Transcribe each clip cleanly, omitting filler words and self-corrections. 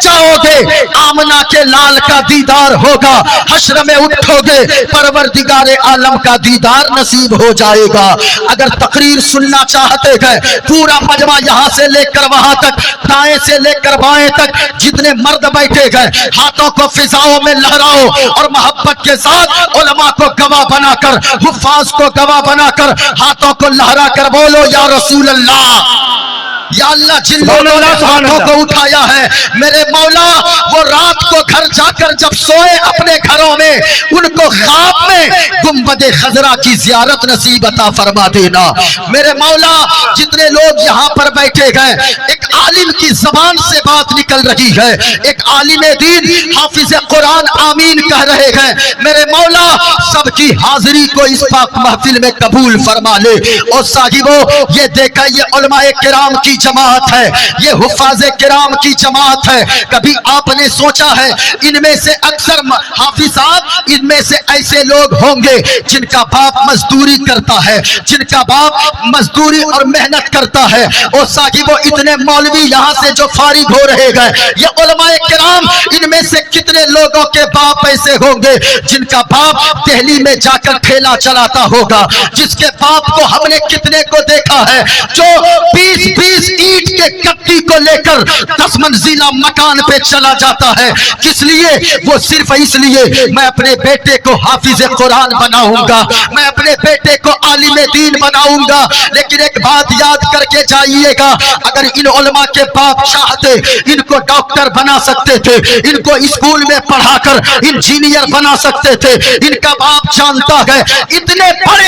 जाओ आमना के लाल का दीदार होगा, हश्र में उठोगे परवरदिगार आलम का दीदार नसीब हो जाएगा। अगर तकरीर सुनना चाहते हैं, पूरा मजमा यहाँ से लेकर वहां तक, दाएं से लेकर बाएं तक, जितने मर्द बैठे गए हाथों को फिजाओं में लहराओ और मोहब्बत के साथ उलमा को गवाह बनाकर, हुफ्फाज को गवाह बनाकर हाथों को लहरा कर बोलो या रसूल अल्लाह, या अल्लाह। जिन लोगों ने हाथों को उठाया है मेरे मौला, वो रात को घर जाकर जब सोए अपने घरों में, उनको ख्वाब में गुंबदे खजरा की जियारत नसीब अता फरमा देना मेरे मौला। जितने लोग यहाँ पर बैठे गए, एक आलिम की जबान से बात निकल रही है, एक आलिम दीन हाफिज कुरान आमीन कह रहे हैं मेरे मौला, सबकी हाजिरी को इस पाक महफिल में कबूल फरमा ले। और साहिबो, ये देखा, ये उलमाए किराम की जमात है, ये हुफ्फाज़े किराम की जमात है। कभी आपने सोचा है इनमें से अक्सर हाफिज साहब, इनमें से ऐसे लोग होंगे जिनका बाप मजदूरी करता है, जिनका बाप मजदूरी और मेहनत करता है। और साहिबो, इतने मौलवी यहाँ से जो फारिग हो रहे गए, ये उलमाए किराम, इनमें से कितने लोगों के बाप ऐसे होंगे जिनका बाप दिल्ली में जाकर ठेला चलाता होगा, जिसके बाप को हमने कितने को देखा है जो 20-20 ईंट के कट्टी को लेकर 10 मंजिला मकान पे चला जाता है। किस लिए? वो सिर्फ इसलिए मैं अपने बेटे को हाफिज कुरान बनाऊंगा, मैं अपने बेटे को आलिम दीन बनाऊंगा। लेकिन एक बात याद करके जाइएगा, अगर इन उलमा के बाप चाहते इनको डॉक्टर बना सकते थे, इनको स्कूल में पढ़ाकर इंजीनियर बना सकते थे। इनका बाप जानता है इतने बड़े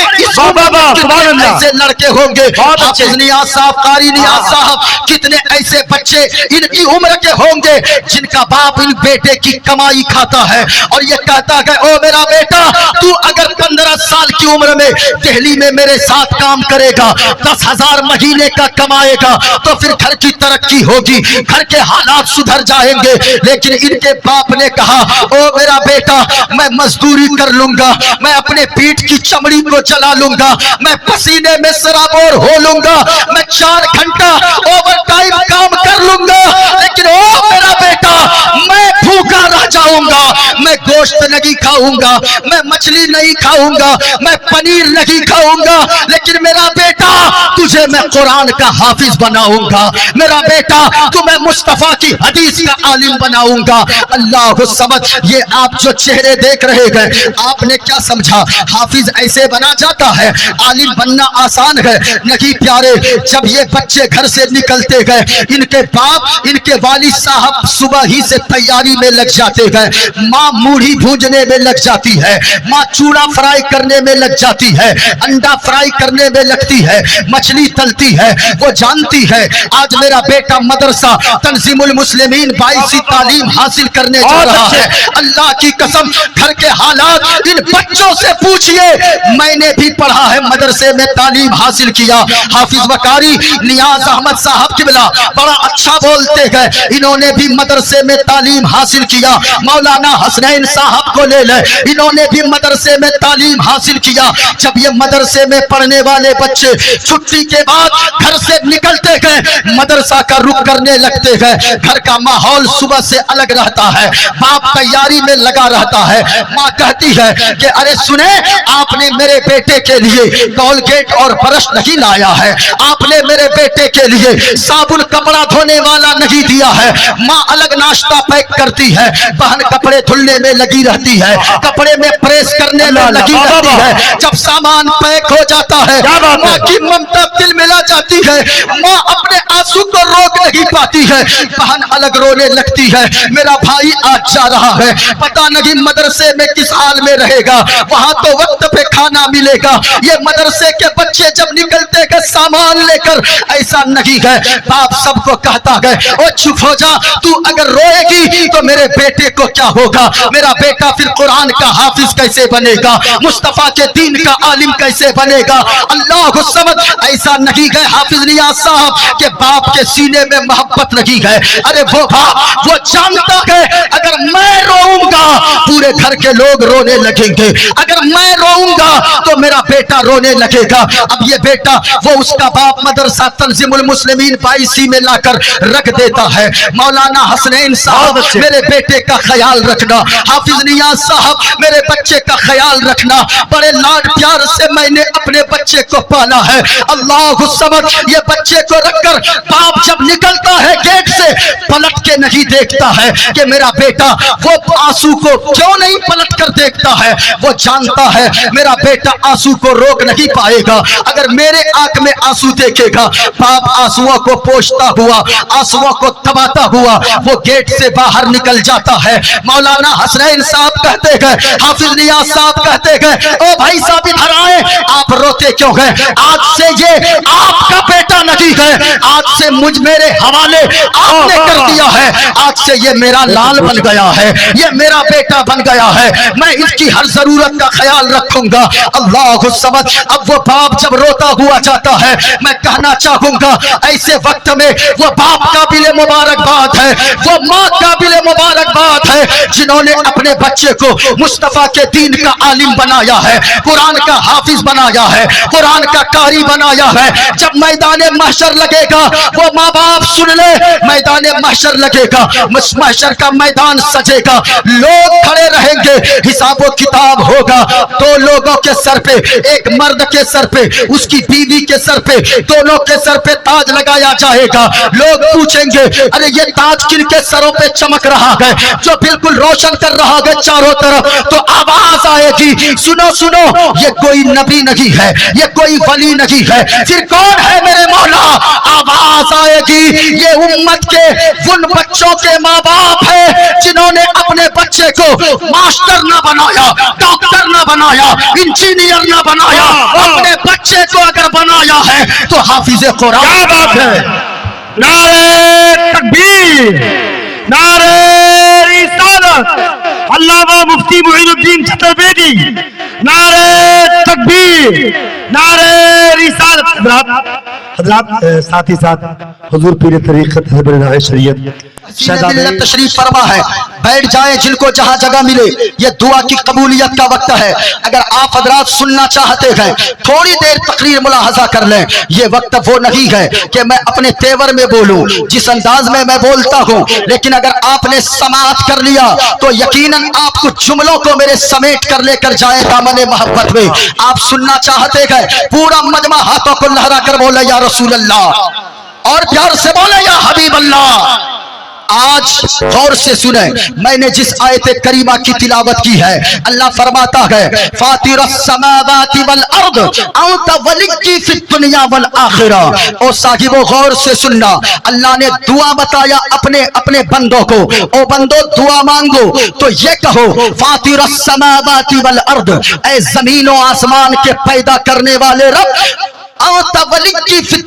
ऐसे लड़के होंगे, हाफिज नियाज साहब, कारी नियाज साहब, कितने ऐसे बच्चे इनकी उम्र के होंगे जिनका बाप इन बेटे की कमाई खाता है और ये कहता है, ओ मेरा बेटा, तू अगर 15 साल की उम्र में दिल्ली में मेरे साथ काम करेगा, 10,000 महीने का कमाएगा, तो फिर घर की तरक्की होगी, घर के हालात सुधर जाएंगे। लेकिन इनके बाप ने कहा, ओ मेरा बेटा, मैं मजदूरी कर लूंगा, मैं अपने पीठ की चमड़ी को जला लूंगा, मैं पसीने में सराबोर हो लूंगा, मैं 4 घंटा ओवर टाइम काम कर लूंगा, लेकिन ओ मेरा बेटा, मैं भूखा रह जाऊंगा, मैं गोश्त नहीं खाऊंगा, मैं मछली नहीं खाऊंगा, मैं पनीर नहीं खाऊंगा, लेकिन मेरा बेटा, तुझे मैं कुरान का हाफिज बनाऊंगा, मेरा बेटा, तुम्हें मुस्तफा की हदीस का आलिम बनाऊंगा। अल्लाह समझ, ये आप जो चेहरे देख रहे हैं, आपने क्या समझा हाफिज ऐसे बना जाता है? आलिम बनना आसान है? नहीं प्यारे, जब ये बच्चे घर से निकलते गए, इनके बाप, इनके वालिद साहब सुबह ही से तैयारी में लग जाते गए, माँ मूढ़ी भूनने में लग जाती है, माँ चूड़ा फ्राई करने में लग जाती है, अंडा फ्राई करने में लगती है, मछली तलती है। वो जानती है आज मेरा बेटा मदरसा तंजीमुल मुस्लिमीन 22वीं तालीम हासिल करने जा रहा है। अल्लाह की कसम, घर के हालात इन बच्चों से पूछिए, मैंने भी पढ़ा है, मदरसे में तालीम हासिल किया। हाफिज वकारी नियाज अहमद साहब किबला बड़ा अच्छा बोलते हैं, इन्होंने भी मदरसे में तालीम हासिल किया। मौलाना हसनैन साहब को ले ले, इन्होंने भी मदरसे में तालीम हासिल किया। जब ये मदरसे में पढ़ने वाले बच्चे छुट्टी के बाद घर से निकलते गए, मदरसा का रुख करने लगते गए, घर का माहौल सुबह से अलग रहता है, बाप तैयारी में लगा रहता है। माँ कहती है कि अरे सुने, आपने मेरे बेटे के लिए कोलगेट और ब्रश नहीं लाया है, आपने मेरे बेटे के लिए साबुन कपड़ा धोने वाला नहीं दिया है। माँ अलग नाश्ता पैक करती है, बहन कपड़े धुलने में लगी रहती है, कपड़े में प्रेस करने में लगी रहती है। जब सामान पैक हो जाता है, माँ की ममता दिल मिला जाती है, माँ अपने आंसू को रोक नहीं पाती है, बहन अलग रोने लगती है। मेरा भाई आज जा रहा है, पता नहीं मदरसे में किस हाल में रहेगा, वहां तो वक्त पे खाना मिलेगा। ये मदरसे के बच्चे जब निकलते हैं सामान लेकर, ऐसा नहीं है। बाप सबको कहता है, ओ चुप हो जा, तू अगर रोएगी तो मेरे बेटे को क्या होगा, मेरा बेटा फिर कुरान का हाफिज कैसे बनेगा, मुस्तफा के दीन का आलिम कैसे बनेगा। अल्लाह समद, ऐसा नहीं है हाफिज नियाज साहब के बाप के सीने में मोहब्बत नहीं है। अरे वो बाप वो जानता है अगर मैं रोऊंगा पूरे घर के लोग रोने लगेंगे, अगर मैं रोऊंगा तो मेरा बेटा रोने लगेगा। अब ये बेटा वो उसका बाप मदरसा तंजीमुल मुस्लिमीन 22 में लाकर रख देता है। मौलाना हसनैन साहब मेरे बेटे का ख्याल रखना, हाफिज नियाज साहब मेरे बच्चे का ख्याल रखना, बड़े लाड प्यार से मैंने अपने बच्चे को पाला है। अल्लाह समद, ये बच्चे को रखकर बाप जब निकलता है गेट से पलट के नहीं देखता है कि मेरा बेटा वो आंसू को क्यों नहीं पलट कर देखता है। वो जानता है मेरा बेटा आंसू को रोक नहीं पाएगा। अगर मेरे आंख में आंसू देखेगा बाप आंसुओं को पोंछता हुआ, आंसुओं को दबाता हुआ वो गेट से बाहर निकल जाता है। मौलाना हसनैन साहब कहते हैं, हाफिज नियाज साहब कहते हैं, ओ भाई साहब इधर आए, आप रोते क्यों हैं? आज से ये आपका बेटा नहीं है, आज से मुझ मेरे हवाले आपने कर दिया है, आज से ये मेरा लाल बन गया है, ये मेरा बेटा बन गया है, मैं इसकी हर जरूरत का ख्याल रखूंगा। अल्लाह समझ, अब वो बाप जब रोता हुआ जाता है, मैं कहना चाहूंगा ऐसे वक्त में वो बाप काबिल मुबारकबाद है, वो माँ काबिल मुबारकबाद है जिन्होंने अपने बच्चे को मुस्तफा के दीन का आलिम बनाया है, कुरान का हाफिज बनाया है, कुरान का कारी बनाया है। जब मैदान महशर लगेगा वो माँ बाप सुन ले, मैदान महशर लगेगा, महशर का मैदान सजेगा, लोग खड़े रहेंगे, हिसाब किताब होगा। दो लोगों के सर पे, एक मर्द के सर पे, उसकी बीवी के सर पे, दोनों के सर पे ताज लगाया जाएगा। लोग पूछेंगे अरे ये ताज किनके सरों पे चमक रहा है, जो बिल्कुल रोशन कर रहा है चारों तरफ। तो आवाज आएगी, सुनो सुनो, ये कोई नबी नहीं है, ये कोई वली नहीं है, फिर कौन है मेरे मौला? आवाज आएगी, ये उम्मत के उन बच्चों के माँ बाप है जिन्होंने अपने बच्चे को मास्टर ना बनाया, डॉक्टर ना बनाया, इंजीनियर ना बनाया, अपने बच्चे को अगर बनाया है तो हाफिज कुरान। क्या बात है, नारे तकबीर, नारे रिसालत, अल्लामा मुफ्ती मुईनुद्दीन चतुर्वेदी, नारे तकबीर, नारे रिसालत। हज़रात साथ ही साथ हुजूर पीर तरीक़त हिब्र शरीयत तशरीफ फरमा है, बैठ जाएं जिनको जहां जगह मिले। ये दुआ की कबूलियत का वक्त है। अगर आप हजरात सुनना चाहते हैं थोड़ी देर तकरीर मुलाहजा कर लें। ये वक्त वो नहीं है कि मैं अपने तेवर में बोलूं, जिस अंदाज में मैं बोलता हूं, लेकिन अगर आपने समाअत कर लिया तो यकीनन आप कुछ जुमलों को मेरे समेट कर लेकर जाए दामन मोहब्बत में। आप सुनना चाहते हैं, पूरा मजमा हाथों को लहरा कर बोले या रसूल अल्लाह, और प्यार से बोले या हबीब अल्लाह। आज गौर से सुने, मैंने जिस आयत करीमा की तिलावत की है, अल्लाह फरमाता है फातिरस समावाति वल अर्द अंत वलिकी फिद दुनिया वल आखिरह। ओ साहिबो गौर से सुनना, अल्लाह ने दुआ बताया अपने अपने बंदों को, ओ बंदो दुआ मांगो तो ये कहो फातिरस समावाति वल अर्द, ऐ जमीन और आसमान के पैदा करने वाले रब,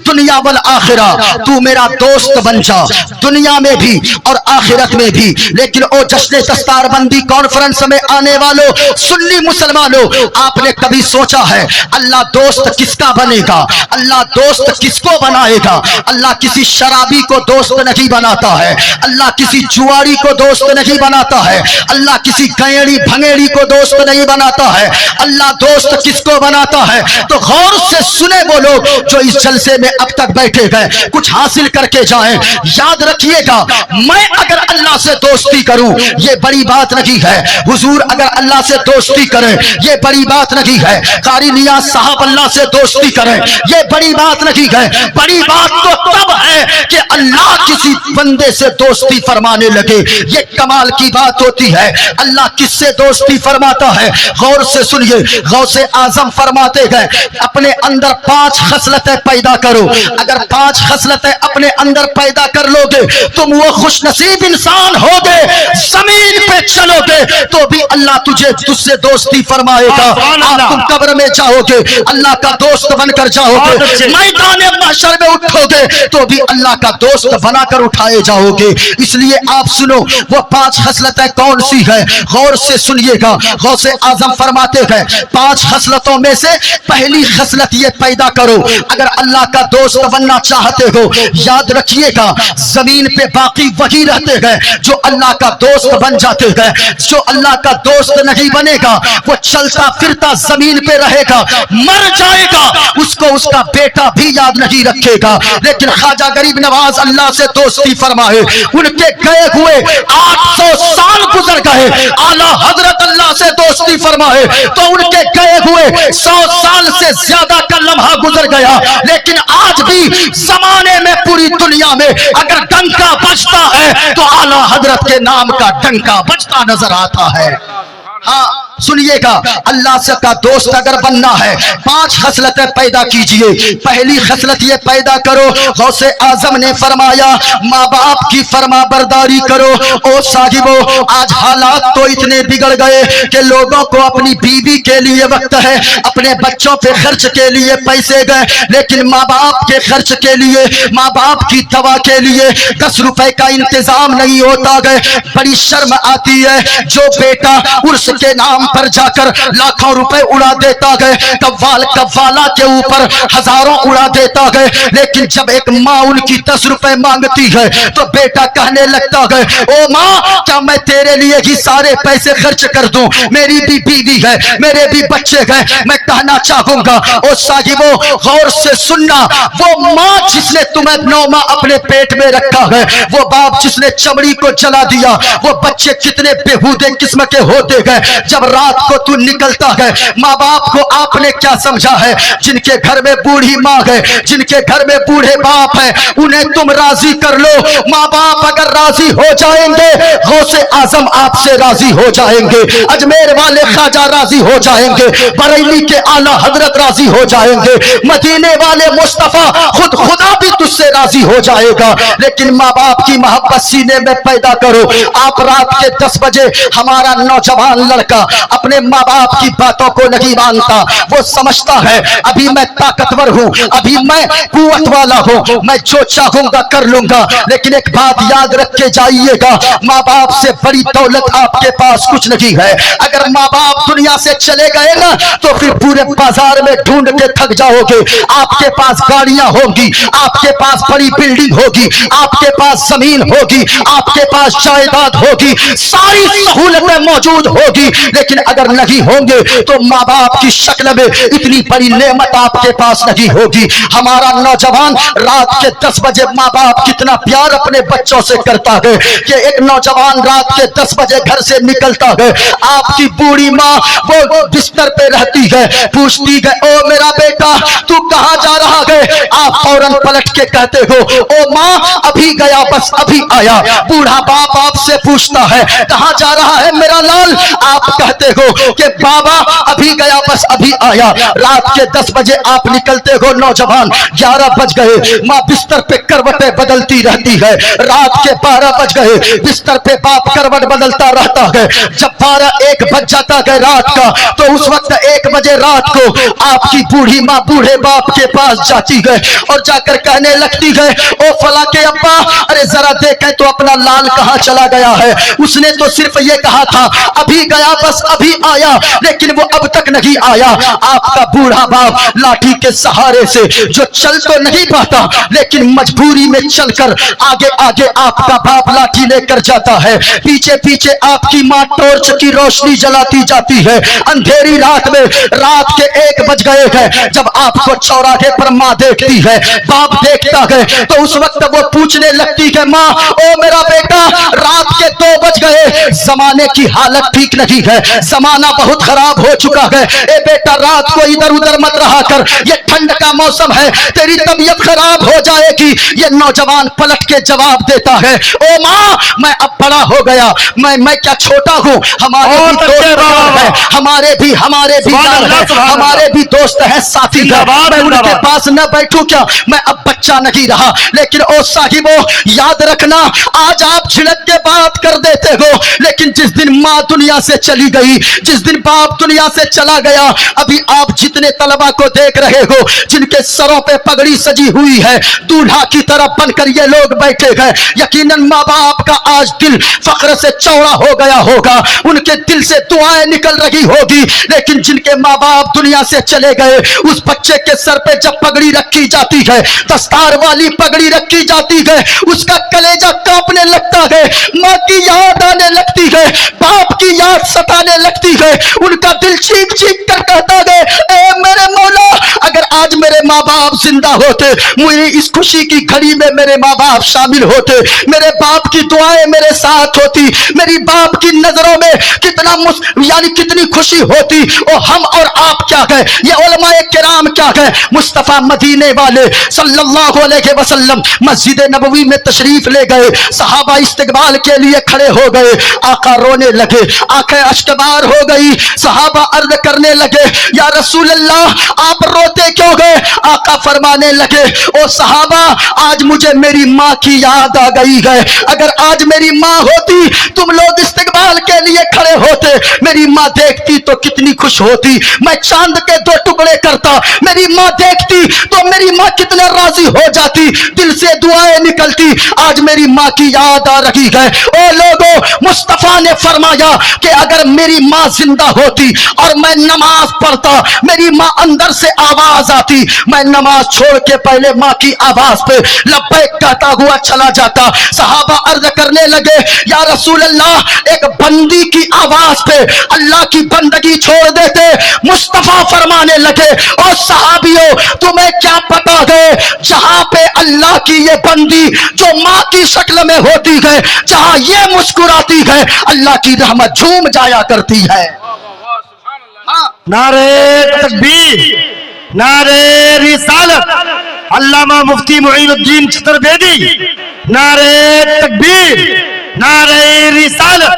दुनिया वल आखिरा, तू मेरा दोस्त बन जा दुनिया में भी और आखिरत में भी। लेकिन ओ जश्न दस्तारबंदी कॉन्फ्रेंस में आने वालों सुन्नी मुसलमानों, आपने कभी सोचा है अल्लाह दोस्त किसका बनेगा? अल्लाह दोस्त किसको बनाएगा? अल्लाह किसी शराबी को दोस्त नहीं बनाता है, अल्लाह किसी जुआरी को दोस्त नहीं बनाता है, अल्लाह किसी गैड़ी भंगेड़ी को दोस्त नहीं बनाता है। अल्लाह दोस्त किसको बनाता है? तो गौर से सुने वो लोग जो इस जलसे में अब तक बैठे गए, कुछ हासिल करके जाएं। याद रखिएगा, मैं अगर अल्लाह से दोस्ती करूं ये बड़ी बात नहीं है, हुजूर अगर अल्लाह से दोस्ती करें ये बड़ी बात नहीं है, कारी नियाज साहब अल्लाह से दोस्ती करें ये बड़ी बात नहीं है। बड़ी बात तो तब है कि अल्लाह किसी बंदे से दोस्ती फरमाने लगे, ये कमाल की बात होती है। अल्लाह किससे दोस्ती फरमाता है? गौर से सुनिए, गौसे आजम फरमाते हैं अपने अंदर 5 पांच खसलतें पैदा करो। अगर पांच खसलतें अपने अंदर पैदा कर लोगे तुम वो खुश नसीब इंसान होगे। जमीन पे चलोगे तो भी अल्लाह तुझसे दोस्ती फरमाएगा। आप तुम कब्र में जाओगे अल्लाह का दोस्त बनकर जाओगे। मैदान महशर में उठोगे तो भी अल्लाह का दोस्त बनाकर उठाए जाओगे। इसलिए आप सुनो वो पांच खसलतें कौन सी है, गौर से सुनिएगा। गौसे आजम फरमाते हैं पांच खसलतों में से पहली खसलत ये पैदा करो। अगर अल्लाह का दोस्त बनना चाहते हो याद रखिएगा जमीन पे बाकी वही रहते हैं जो अल्लाह का दोस्त बन जाते हैं। जो अल्लाह का दोस्त नहीं बनेगा वो चलता फिरता जमीन पे रहेगा, मर जाएगा, उसको उसका बेटा भी याद नहीं रखेगा। लेकिन ख्वाजा गरीब नवाज अल्लाह से दोस्ती फरमाए, उनके गए हुए 800 साल गुजर गए, आला हजरत अल्लाह से दोस्ती फरमाए तो उनके गए हुए 100 साल से ज्यादा का लम्हा गुजर गया। लेकिन आज भी जमाने में पूरी दुनिया में अगर डंका बजता है तो आला हजरत के नाम का डंका बजता नजर आता है। हाँ सुनिएगा, अल्लाह से का दोस्त अगर बनना है पांच खसलतें पैदा कीजिए। पहली खसलत ये पैदा करो, गौसे आजम ने फरमाया माँ बाप की फरमा बरदारी करो। ओ साहिबो आज हालात तो इतने बिगड़ गए कि लोगों को अपनी बीवी के लिए वक्त है, अपने बच्चों पे खर्च के लिए पैसे गए, लेकिन माँ बाप के खर्च के लिए, माँ बाप की दवा के लिए 10 रुपए का इंतजाम नहीं होता गए। बड़ी शर्म आती है जो बेटा उर्स के नाम पर जाकर लाखों रुपए उड़ा देता गए, कव्वाला के ऊपर हजारों उड़ा देता गए। लेकिन जब एक माँ उनकी 10 रुपए मांगती है तो बेटा कहने लगता है ओ माँ क्या मैं तेरे लिए ही सारे पैसे खर्च कर दूं, मेरी भी बीवी है, मेरे भी बच्चे हैं। मैं कहना चाहूंगा ओ साहिबो गौर से सुनना, वो माँ जिसने तुम्हें 9 माह अपने पेट में रखा है, वो बाप जिसने चमड़ी को जला दिया, वो बच्चे कितने बेहूदे किस्म के होते गए। जब रात को तू निकलता है माँ बाप को आपने क्या समझा है? जिनके घर में बूढ़ी माँ है, जिनके घर में बूढ़े बाप है, उन्हें तुम राजी कर लो। माँ बाप अगर राजी हो जाएंगे गौसे आजम आपसे राजी हो जाएंगे, अजमेर वाले ख्वाजा राजी हो जाएंगे, बरेली के आला हजरत राजी हो जाएंगे, मदीने वाले मुस्तफा खुद खुदा भी तुझसे राजी हो जाएगा। लेकिन माँ बाप की मोहब्बत सीने में पैदा करो। आप रात के 10 बजे हमारा नौजवान लड़का अपने माँ बाप की बातों को नहीं मानता, वो समझता है अभी मैं ताकतवर हूँ, अभी मैं कुव्वत वाला हूँ, मैं जो चाहूंगा कर लूंगा। लेकिन एक बात याद रख के जाइएगा, माँ बाप से बड़ी दौलत आपके पास कुछ नहीं है। अगर माँ बाप दुनिया से चले गए ना तो फिर पूरे बाजार में ढूंढ के थक जाओगे। आपके पास गाड़ियां होंगी, आपके पास बड़ी बिल्डिंग होगी, आपके पास जमीन होगी, आपके पास जायदाद होगी, सारी सहूलतें मौजूद होगी, लेकिन अगर नहीं होंगे तो माँ बाप की शक्ल में इतनी बड़ी नेमत आपके पास नहीं होगी। हमारा नौजवान रात के 10 बजे माँ बाप कितना प्यार अपने बच्चों से करता है कि एक नौजवान रात के 10 बजे घर से निकलता है, आपकी बूढ़ी माँ वो बिस्तर पे रहती है, पूछती है ओ मेरा बेटा तू कहाँ जा रहा है? आप फौरन पलट के कहते हो ओ माँ अभी गया बस अभी आया। बूढ़ा बाप आपसे पूछता है कहाँ जा रहा है मेरा लाल? आप कहते हो कि बाबा अभी गया बस अभी आया। रात के 10 बजे आप निकलते हो, नौजवान 11 बज गए, माँ बिस्तर पे करवटें बदलती रहती है। रात के 12 बज गए, बिस्तर पे बाप करवट बदलता रहता है। जब 12-1 बज जाता है रात का तो उस वक्त 1 बजे रात को आपकी बूढ़ी माँ बूढ़े बाप के पास जाती है और जाकर कहने लगती है ओ फला के अब्बा अरे जरा देखें तो अपना लाल कहाँ चला गया है? उसने तो सिर्फ ये कहा था अभी गया बस अभी आया, लेकिन वो अब तक नहीं आया। आपका बूढ़ा बाप लाठी के सहारे से जो चल तो नहीं पाता लेकिन मजबूरी में चलकर आगे आगे आपका बाप लाठी लेकर जाता है, पीछे पीछे आपकी माँ टॉर्च की रोशनी जलाती जाती है। अंधेरी रात में रात के 1 बज गए हैं, जब आपको चौराहे पर माँ देखती है, बाप देखता है तो उस वक्त वो पूछने लगती है माँ ओ मेरा बेटा रात के 2 बज समझ गए जमाने की हालत ठीक नहीं है, जमाना बहुत खराब हो चुका है। ए बेटा रात को इधर उधर मत रहा कर, ये ठंड का मौसम है, तेरी तबीयत खराब हो जाएगी। ये नौजवान पलट के जवाब देता है, ओ माँ मैं अब बड़ा हो गया, मैं क्या छोटा हूँ, हमारे भी दोस्त हैं, हमारे भी यार हैं, हमारे भी दोस्त हैं, साथी हैं, मैं उनके पास न बैठूं क्या, मैं अब बच्चा नहीं रहा। लेकिन ओ साहिबो याद रखना, आज आप झिड़क के बात कर देते हो, लेकिन जिस दिन माँ दुनिया से चली गई, जिस दिन बाप दुनिया से चला गया, अभी आप जितने तलबा को देख रहे हो जिनके सरों पे पगड़ी सजी हुई है, दूल्हा की तरह बनकर ये लोग बैठे हैं, यकीनन माँ बाप का आज दिल फख्र से चौड़ा हो गया होगा, उनके दिल से दुआएं निकल रही होगी। लेकिन जिनके माँ बाप दुनिया से चले गए, उस बच्चे के सर पे जब पगड़ी रखी जाती है, दस्तार वाली पगड़ी रखी जाती है, उसका कलेजा कांपने लगता है, माँ की याद आने लगती है, बाप की याद सताने लगती है, उनका दिल चीख चीख कर कहता है, ए मेरे मौला अगर आज मेरे माँ बाप जिंदा होते, मुझे इस खुशी की घड़ी में मेरे माँ बाप शामिल होते, मेरे बाप की दुआएं मेरे साथ होती, मेरी बाप की नजरों में कितना यानी कितनी खुशी होती। और हम और आप क्या है, ये उलमाए किराम क्या है, मुस्तफा मदीने वाले सल्लल्लाहु अलैहि वसल्लम मस्जिद नबवी में तशरीफ ले गए, सहाबा इस्तकबाल के लिए खड़े हो गए, आका रोने लगे, आंखें अश्कबार हो गई, सहाबा अर्ज करने लगे, या रसूल अल्लाह आप रोते क्यों गए? आका फरमाने लगे, ओ सहाबा आज मुझे मेरी माँ की याद आ गई है, अगर आज मेरी माँ होती तुम लोग इस्तकबाल के लिए खड़े होते, मेरी माँ देखती तो कितनी खुश होती, मैं चांद के दो टुकड़े करता, मेरी माँ देखती तो मेरी माँ कितने राजी हो जाती, दिल से दुआएं निकलती, आज मेरी माँ की याद आ रही है। ओ लोगों, मुस्तफा ने फरमाया कि अगर मेरी माँ जिंदा होती और मैं नमाज पढ़ता, मेरी माँ अंदर से आवाज आती, मैं नमाज छोड़ के पहले माँ की आवाज पे लब्बैक कहता हुआ चला जाता। सहाबा अर्ज करने लगे, या रसूल अल्लाह एक बंदी की आवाज पे अल्लाह की बंदगी छोड़ देते। मुस्तफा फरमाने लगे, और सहाबियों तुम्हें क्या पता है, जहां पे अल्लाह की ये बंदी जो माँ की शक्ल में होती है, जहां ये मुस्कुराती है, अल्लाह की रहमत झूम जाया करती है। नारे तकबीर, नारे रिसालत, अल्लामा मुफ्ती मुईनुद्दीन चतुर्वेदी, नारे तकबीर, नारे रिसालत।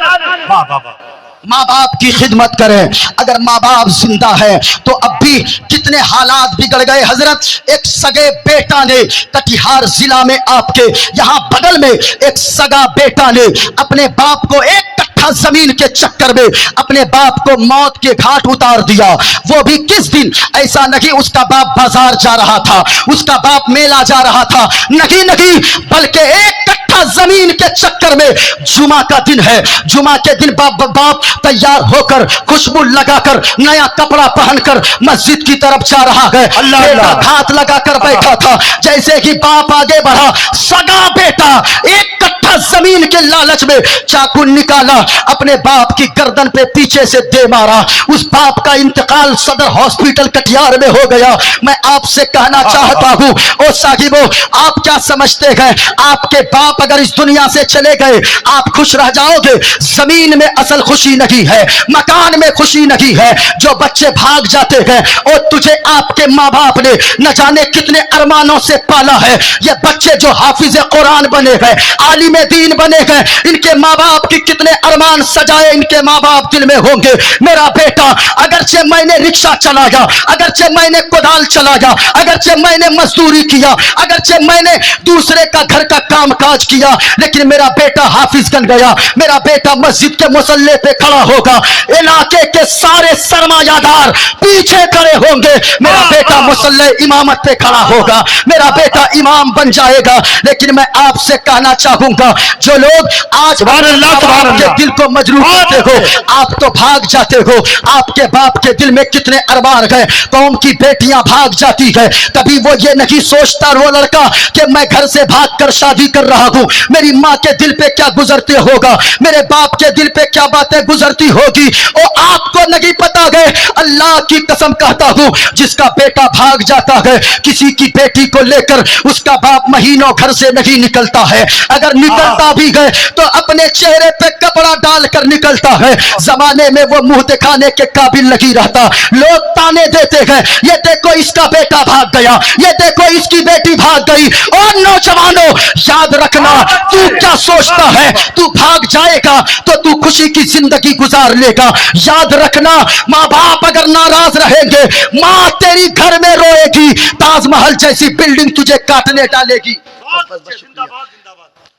वाह वाह वाह। माँ बाप की खिदमत करें, अगर माँ बाप जिंदा है तो अब भी कितने हालात बिगड़ गए। हजरत एक सगे बेटा ने कटिहार जिला में आपके यहाँ बगल में एक सगा बेटा ने अपने बाप को एक कट्ठा जमीन के चक्कर में अपने बाप को मौत के घाट उतार दिया। वो भी किस दिन, ऐसा नहीं उसका बाप बाजार जा रहा था, उसका बाप मेला जा रहा था, नहीं नहीं, बल्कि एक कट्ठा जमीन के चक्कर में, जुमा का दिन है, जुमा के दिन बाप तैयार होकर खुशबू लगाकर नया कपड़ा पहनकर मस्जिद की तरफ जा रहा है, बेटा हाथ लगाकर बैठा था, जैसे ही बाप आगे बढ़ा, सगा बेटा एक कट्ठा जमीन के लालच में चाकू निकाला, अपने बाप की गर्दन पे पीछे से दे मारा। उस बाप का इंतकाल सदर हॉस्पिटल कटिहार में हो गया। मैं आपसे कहना चाहता हूं, ओ साहिबो, आप क्या समझते हैं, आपके बाप अगर इस दुनिया से चले गए आप खुश रह जाओगे? जमीन में असल खुशी नहीं है, मकान में खुशी नहीं है। जो बच्चे भाग जाते हैं, और तुझे आपके माँ बाप ने न जाने कितने अरमानों से पाला है, ये बच्चे जो हाफिज कुरान बने हैं, आलिम दीन बने हैं, इनके माँ बाप की कितने अरमान सजाए इनके माँ बाप दिल में होंगे। मेरा बेटा, अगरचे मैंने रिक्शा चलाया, अगरचे मैंने कुदाल चलाया, अगरचे मैंने मजदूरी किया, अगरचे मैंने दूसरे का घर का काम काज किया, लेकिन मेरा बेटा हाफिज बन गया, मेरा बेटा मस्जिद के मुसल्ले पे खड़ा होगा, इलाके के सारे सरमायादार पीछे खड़े होंगे, मेरा बेटा मुसल्ले इमामत पे खड़ा होगा, मेरा बेटा इमाम बन जाएगा। लेकिन मैं आपसे कहना चाहूंगा, जो लोग आज के दिल को मजरूह करते हो, आप तो भाग जाते हो, आपके बाप के दिल में कितने अरमान है, कौम की बेटियां भाग जाती है, कभी वो ये नहीं सोचता वो लड़का कि मैं घर से भाग कर शादी कर रहा ہوں میری ماں کے دل پہ کیا گزرتے ہوگا, میرے باپ کے دل پہ کیا باتیں گزرتی ہوگی. اور آپ کو نہیں پتا گئے, اللہ کی قسم کہتا ہوں جس کا بیٹا بھاگ جاتا ہے کسی کی بیٹی کو لے کر, اس کا باپ مہینوں گھر سے نہیں نکلتا ہے. اگر نکلتا بھی گئے تو اپنے چہرے پہ کپڑا ڈال کر نکلتا ہے. زمانے میں وہ منہ دکھانے کے قابل نہیں رہتا. لوگ تانے دیتے ہیں, یہ دیکھو اس کا بیٹا بھاگ گیا, یہ دیکھو اس کی بیٹی بھاگ گئی. اور نوجوانوں یاد رکھنا, تو کیا سوچتا ہے تو بھاگ جائے گا تو تو خوشی کی زندگی گزار لے گا. یاد رکھنا ماں باپ اگر ناراض رہیں گے, ماں تیری گھر میں روئے گی, تاج محل جیسی بلڈنگ تجھے کاٹنے ڈالے گی.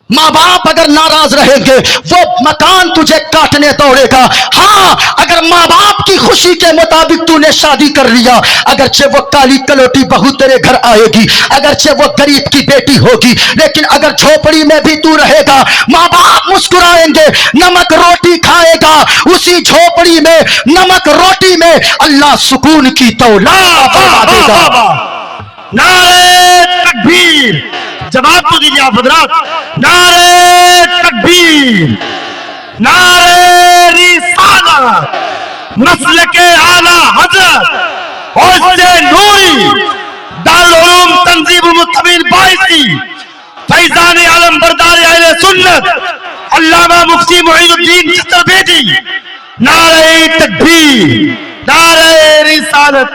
ماں باپ اگر ناراض رہیں گے وہ مکان تجھے کاٹنے دوڑے گا. ہاں اگر ماں باپ کی خوشی کے مطابق تو نے شادی کر لیا, اگرچہ وہ کالی کلوٹی بہو تیرے گھر آئے گی, اگرچہ وہ غریب کی بیٹی ہوگی, لیکن اگر جھوپڑی میں بھی تو رہے گا ماں باپ مسکرائیں گے. نمک روٹی کھائے گا, اسی جھوپڑی میں نمک روٹی میں اللہ سکون کی دولت فرما دے گا. نعرے تکبیر, جواب تو دیجیے آپ حضرات. نعرے تکبیر, نعرے رسالت, مسلک اعلی حضرت اور نوری دارالعلوم تنظیم المتقین بائیسی فیضان عالم بردار اہل سنت علامہ مفتی معین الدین چھتر بیدی. نعرے تکبیر, نعرے رسالت.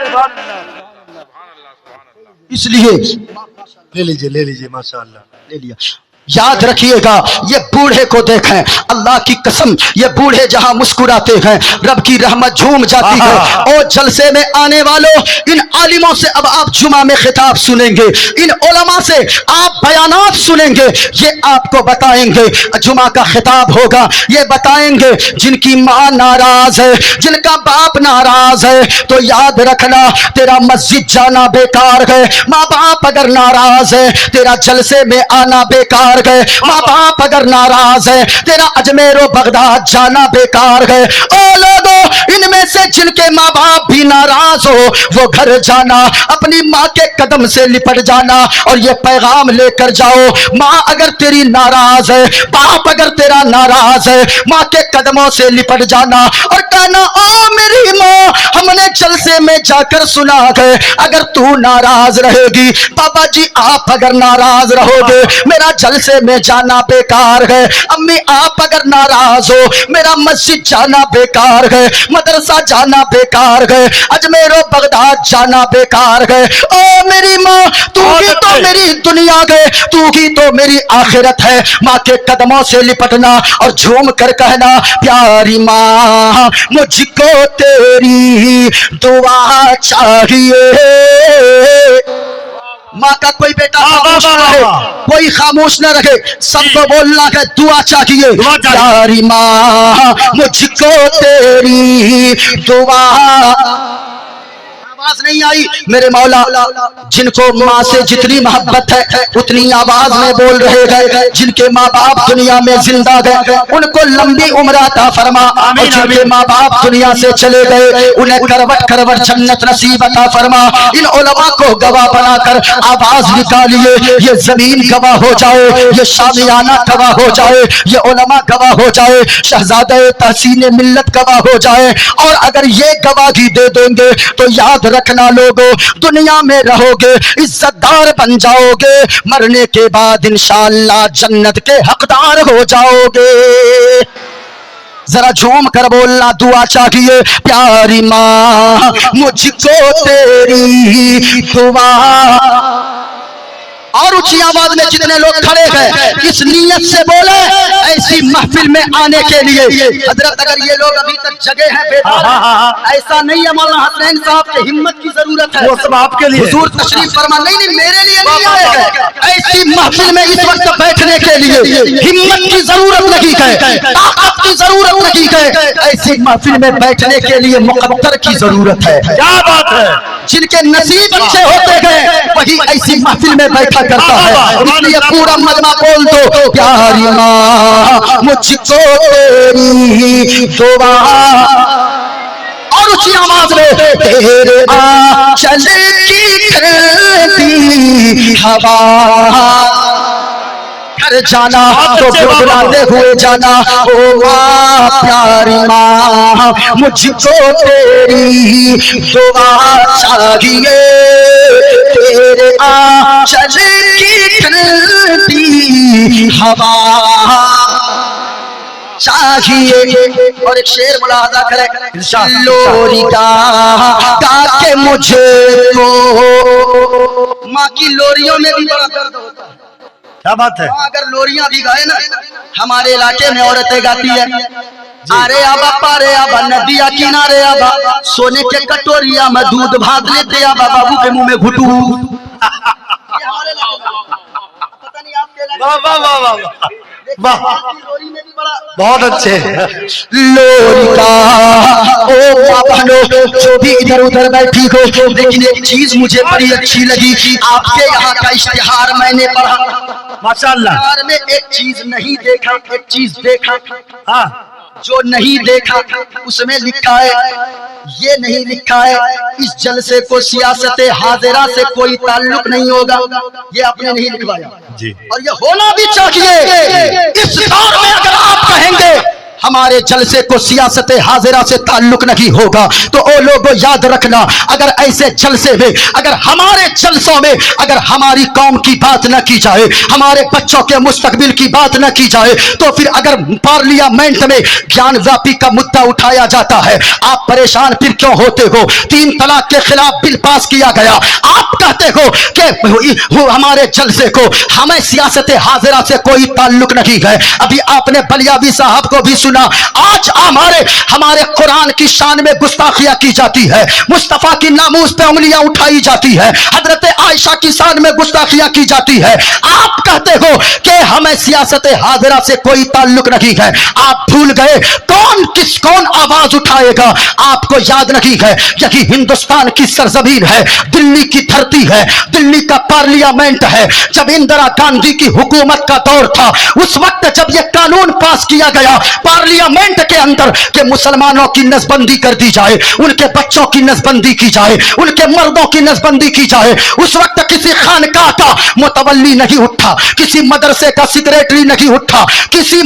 اس لیے لے لیجیے ماشاءاللہ لے لیا. یاد رکھیے گا یہ بوڑھے کو دیکھیں, اللہ کی قسم یہ بوڑھے جہاں مسکراتے ہیں رب کی رحمت جھوم جاتی ہے. اور جلسے میں آنے والوں, ان عالموں سے اب آپ جمعہ میں خطاب سنیں گے, ان علماء سے آپ بیانات سنیں گے, یہ آپ کو بتائیں گے جمعہ کا خطاب ہوگا, یہ بتائیں گے جن کی ماں ناراض ہے, جن کا باپ ناراض ہے, تو یاد رکھنا تیرا مسجد جانا بیکار ہے. ماں باپ اگر ناراض ہے تیرا جلسے میں آنا بیکار گئے. ماں باپ اگر ناراض ہے تیرا اجمیر و بغداد جانا بیکار ہے. او لوگوں, ان میں سے جن کے ماں باپ بھی ناراض ہو وہ گھر جانا, اپنی ماں کے قدم سے لپٹ جانا اور یہ پیغام لے کر جاؤ, ماں اگر تیری ناراض ہے, باپ اگر تیرا ناراض ہے, ماں کے قدموں سے لپٹ جانا اور کہنا او میری ماں ہم نے جلسے میں جا کر سنا ہے اگر تو ناراض رہے گی, بابا جی آپ اگر ناراض رہو گے میرا جلسے میں جانا بیکار ہے, امی آپ اگر ناراض ہو میرا مسجد جانا بیکار ہے, مدرسہ جانا بیکار ہے, اجمیر و بغداد جانا بیکار ہے. او میری ماں تو ہی تو میری دنیا ہے, تو ہی تو میری آخرت ہے. ماں کے قدموں سے لپٹنا اور جھوم کر کہنا پیاری ماں مجھ کو تیری دعا چاہیے. ماں کا کوئی بیٹا خاموش نہ رہے, کوئی خاموش نہ رہے, سب کو بولنا ہے دعا چاہیے. پیاری ماں مجھ کو تیری دعا. آواز نہیں آئی میرے مولا, جن کو ماں سے جتنی محبت ہے اتنی آواز میں بول رہے گئے, جن کے ماں باپ دنیا میں زندہ گئے ان کو لمبی عمر عطا فرما, اور جن کے ماں باپ دنیا سے چلے گئے انہیں کروٹ کروٹ جنت نصیب عطا فرما. ان علماء کو گواہ بنا کر آواز نکالیے, یہ زمین گواہ ہو جائے, یہ شامیانہ گواہ ہو جائے, یہ علماء گواہ ہو جائے, شہزادہ تحسین ملت گواہ ہو جائے. اور اگر یہ گواہی دے دیں گے تو یاد رکھنا لوگوں دنیا میں رہو گے عزت دار بن جاؤ گے, مرنے کے بعد انشاءاللہ جنت کے حقدار ہو جاؤ گے. ذرا جھوم کر بولنا دعا چاہیے پیاری ماں مجھ کو تیری دعا. اور اونچی آواز میں جتنے لوگ کھڑے ہیں اس نیت سے بولے ایسی محفل میں آنے کے لیے. حضرت اگر یہ لوگ ابھی تک جگے ہیں بیدار ہیں, ایسا نہیں ہے مولانا حسنین صاحب کے ہمت کی ضرورت ہے, وہ سب آپ کے لیے. حضور تشریف فرما, نہیں میرے لیے نہیں آئے ہیں, ایسی محفل میں اس وقت بیٹھنے کے لیے ہمت کی ضرورت نہیں ہے, طاقت کی ضرورت نہیں ہے, ایسی محفل میں بیٹھنے کے لیے مقدر کی ضرورت ہے. کیا بات ہے, جن کے نصیب اچھے ہوتے گئے وہی ایسی محفل میں بیٹھا کرتا ہے. اس لیے پورا مجمع بول دو پیاری ماں مجھ کو تیری دعا. اور اونچی آواز میں تیرے آنچل کی ٹھنڈی ہوا घर जाना तो बुलाते हुए जाना, ओ माँ प्यारी माँ मुझको तेरी दुआ चाहिए, तेरे आंचल की ठंडी हवा चाहिए। और एक शेर मुलाहजा करें, लोरी गा के मुझे को, माँ की लोरियों में भी बड़ा दर्द होता है। क्या बात है? अगर लोरियां भी गाए ना, हमारे इलाके में औरतें गाती है, अरे आबा पारे आबा नदिया किनारे आबा, सोने के कटोरिया में दूध भात लेते आबा, बाबू के मुंह में घुटू। पता नहीं आपके इलाके वाह वाह वाह वाह वाह, लोरी में भी बड़ा बहुत अच्छे। लोरी का ओ बाबा जो भी इधर उधर बैठी हो, लेकिन एक चीज मुझे बड़ी अच्छी लगी, आपके यहाँ का इश्तिहार मैंने पढ़ा, माशाअल्लाह। इश्तिहार में एक चीज नहीं देखा, एक चीज देखा, हाँ, जो नहीं देखा उसमें लिखा है, ये नहीं लिखा है इस जलसे को सियासत हाजिरा से कोई ताल्लुक नहीं होगा, ये आपने नहीं लिखवाया जी। और ये होना भी चाहिए। इस दौर में अगर आप कहेंगे हमारे जलसे को सियासत हाजिरा से ताल्लुक नहीं होगा, तो ओ लोगों याद रखना, अगर ऐसे जलसे में, अगर हमारे जलसों में अगर हमारी कौम की बात न की जाए, हमारे बच्चों के मुस्तकबिल की बात न की जाए, तो फिर अगर पार्लियामेंट में ज्ञान व्यापी का मुद्दा उठाया जाता है, आप परेशान फिर क्यों होते हो? 3 तलाक के खिलाफ बिल पास किया गया, आप कहते हो कि हमारे जलसे को, हमें सियासत हाजिरा से कोई ताल्लुक नहीं है। अभी आपने बलियावी साहब को भी सुना, आज हमारे कुरान की शान में गुस्ताखियां की जाती है, मुस्तफा की नामूस पे उंगलियां उठाई जाती है, हजरत आयशा की शान में गुस्ताखियां की जाती है। आप कहते हो कि हमें सियासत हाजिरा से कोई ताल्लुक नहीं है। आप भूल गए कौन आवाज उठाएगा? आपको याद नहीं है यही हिंदुस्तान की सरजमीन है, दिल्ली की धरती है, दिल्ली का पार्लियामेंट है। जब इंदिरा गांधी की हुकूमत का दौर था, उस वक्त जब यह कानून पास किया गया पार्लियामेंट के अंदर कि मुसलमानों की नसबंदी कर दी जाए, उनके बच्चों की नसबंदी की जाए, उनके मर्दों की नसबंदी की जाए, उस वक्त किसी खानकाह का मुतवल्ली नहीं उठा, किसी मदरसे का सेक्रेटरी नहीं उठा, किसी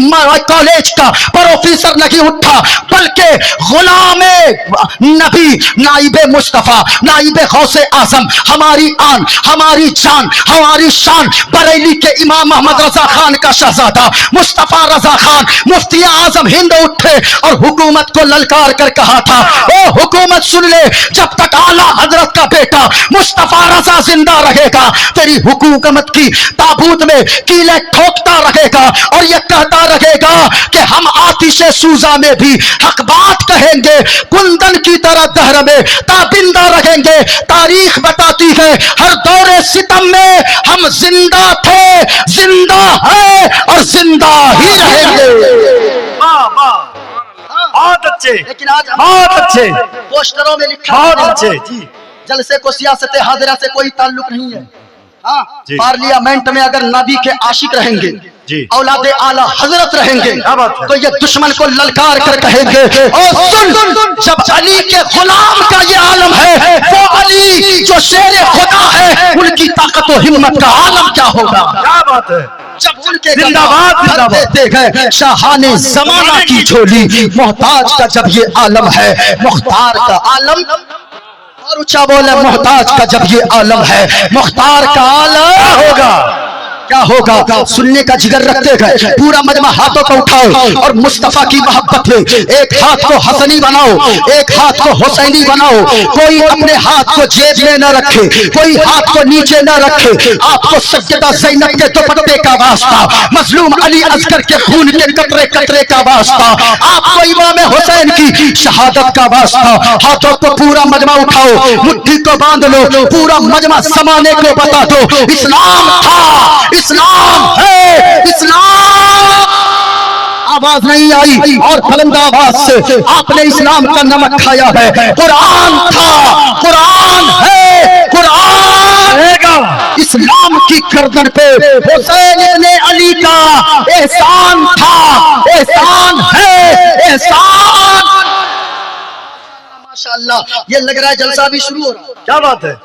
कॉलेज का प्रोफेसर नहीं उठा, बल्कि गुलामे नबी नाइबे मुस्तफा नाइबे गौसे आजम, हमारी आन, हमारी जान, हमारी शान, बरेली के इमाम मोहम्मद रजा खान का शहजादा मुस्तफा रजा खान मुफ्ती आजम हिंद उठे और हुकूमत को ललकार कर कहा था, ओ हुकूमत सुन ले, जब तक आला हजरत का बेटा मुस्तफा रजा जिंदा रहेगा, तेरी हुकूमत की ताबूत में कीले ठोकता रहेगा और यह कहता रहेगा कि हम आतिशे सूजा में भी हक बात कहेंगे, कुंदन की तरह दहर में ताबिंदा रहेंगे। तारीख बताती है हर दौरे सितम में हम जिंदा थे, जिंदा है और जिंदा ही रहेंगे। वाह वाह, बहुत अच्छे, लेकिन आज बहुत अच्छे, पोस्टरों में लिखा बहुत है अच्छे जी। जलसे को सियासत हाजिरा से कोई ताल्लुक नहीं है। हाँ, जी। पार्लियामेंट में अगर नबी के आशिक रहेंगे, जी। औलादे आला हजरत रहेंगे, क्या बात है? तो ये दुश्मन को ललकार कर कहेंगे, और सुन, जब अली के गुलाम का ये आलम है, वो अली जो शेर खुदा है, उनकी ताकत और हिम्मत का आलम क्या होगा? क्या बात है? जब उनके जिंदाबाद, जिंदाबाद। देते गए शाहाने जमाना की झोली, मोहताज का जब ये आलम है, मुख्तार का आलम, और ऊंचा बोले, मोहताज का जब ये आलम है, मुख्तार का आलम होगा, क्या होगा? सुनने का जिगर रखते गए, पूरा मजमा हाथों को उठाओ और मुस्तफा की मोहब्बत में एक हाथ को हसनी बनाओ, एक हाथ को हुसैनी बनाओ। कोई अपने हाथ को जेब में न रखे, कोई हाथ को नीचे न रखे। आपको सज्जदा ज़ैनब के दुपट्टे का वास्ता, मजलूम अली असगर के खून के कतरे कतरे का वास्ता, आपको इमाम हुसैन की शहादत का वास्ता। हाथों को पूरा मजमा उठाओ, मुट्ठी को बांध लो, पूरा मजमा समाने को बता दो, इस्लाम था, इस्लाम है, इस्लाम। आवाज नहीं आई और बुलंद आवाज से आपने इस्लाम का नमक खाया है। कुरान था, कुरान है, कुरान रहेगा। इस्लाम की गर्दन पे हुसैन इब्ने अली का एहसान था, एहसान है, एहसान। माशाअल्लाह, ये लग रहा है जलसा भी शुरू हो रहा है। क्या बात है?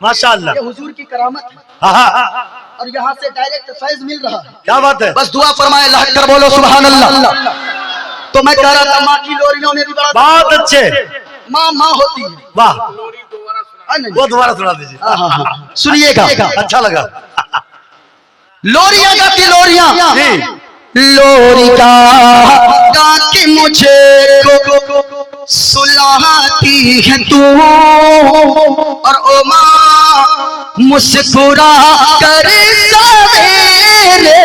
माशाअल्लाह। ये हुजूर की करामत है हाँ, हाँ, हाँ। और यहाँ से डायरेक्ट फैज मिल रहा है। क्या बात है। बस दुआ फरमाए, लहक कर बोलो सुभान अल्लाह। तो मैं कह रहा था माँ की लोरियों में भी बड़ा बहुत अच्छे। माँ होती है। वाह, हाँ, नहीं। वो दोबारा सुना दीजिए। हाँ। सुनिएगा, अच्छा लगा। लोरियां गाती लोरियां जी। लोरी गा के मुझे को सुलाती है तू, और ओ माँ मुस्कुरा कर सवेरे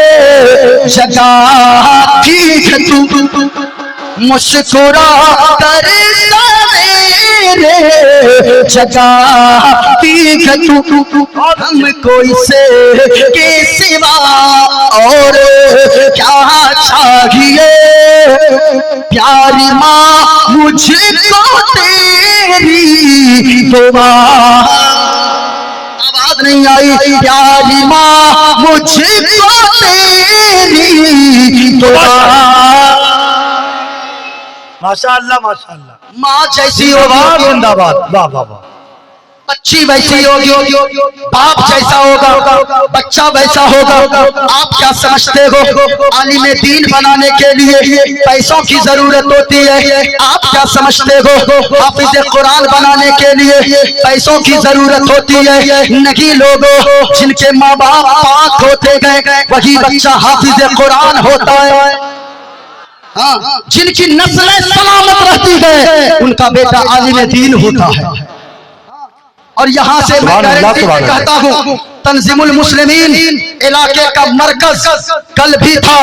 जगाती है तू, मुस्कुरा कर सवेरे जगाती है तू। हमको इसे के सिवा और क्या चाहिए, प्यारी माँ मुझको तेरी दुआ। आवाज नहीं आई, प्यारी माँ मुझको तेरी दुआ। माशाअल्लाह, माशाअल्लाह। माँ जैसी वाह, होगी, जिंदाबाद। वाह वाह वाह। बच्ची वैसी होगी, बाप जैसा होगा, बच्चा वैसा होगा। आप क्या समझते हो, आलिम दीन बनाने के लिए पैसों की जरूरत होती है। आप क्या समझते हो, हाफिज कुरान बनाने के लिए पैसों की जरूरत होती है। नहीं लोगों, जिनके माँ बाप पाक होते गए वही बच्चा हाफिज कुरान होता है। हाँ, जिनकी नस्लें सलामत रहती है उनका बेटा आलिम दीन होता है। और यहाँ से मैं गारंटी से कहता हूँ, तंजीमुल मुस्लिमीन इलाके का मरकज कल भी था,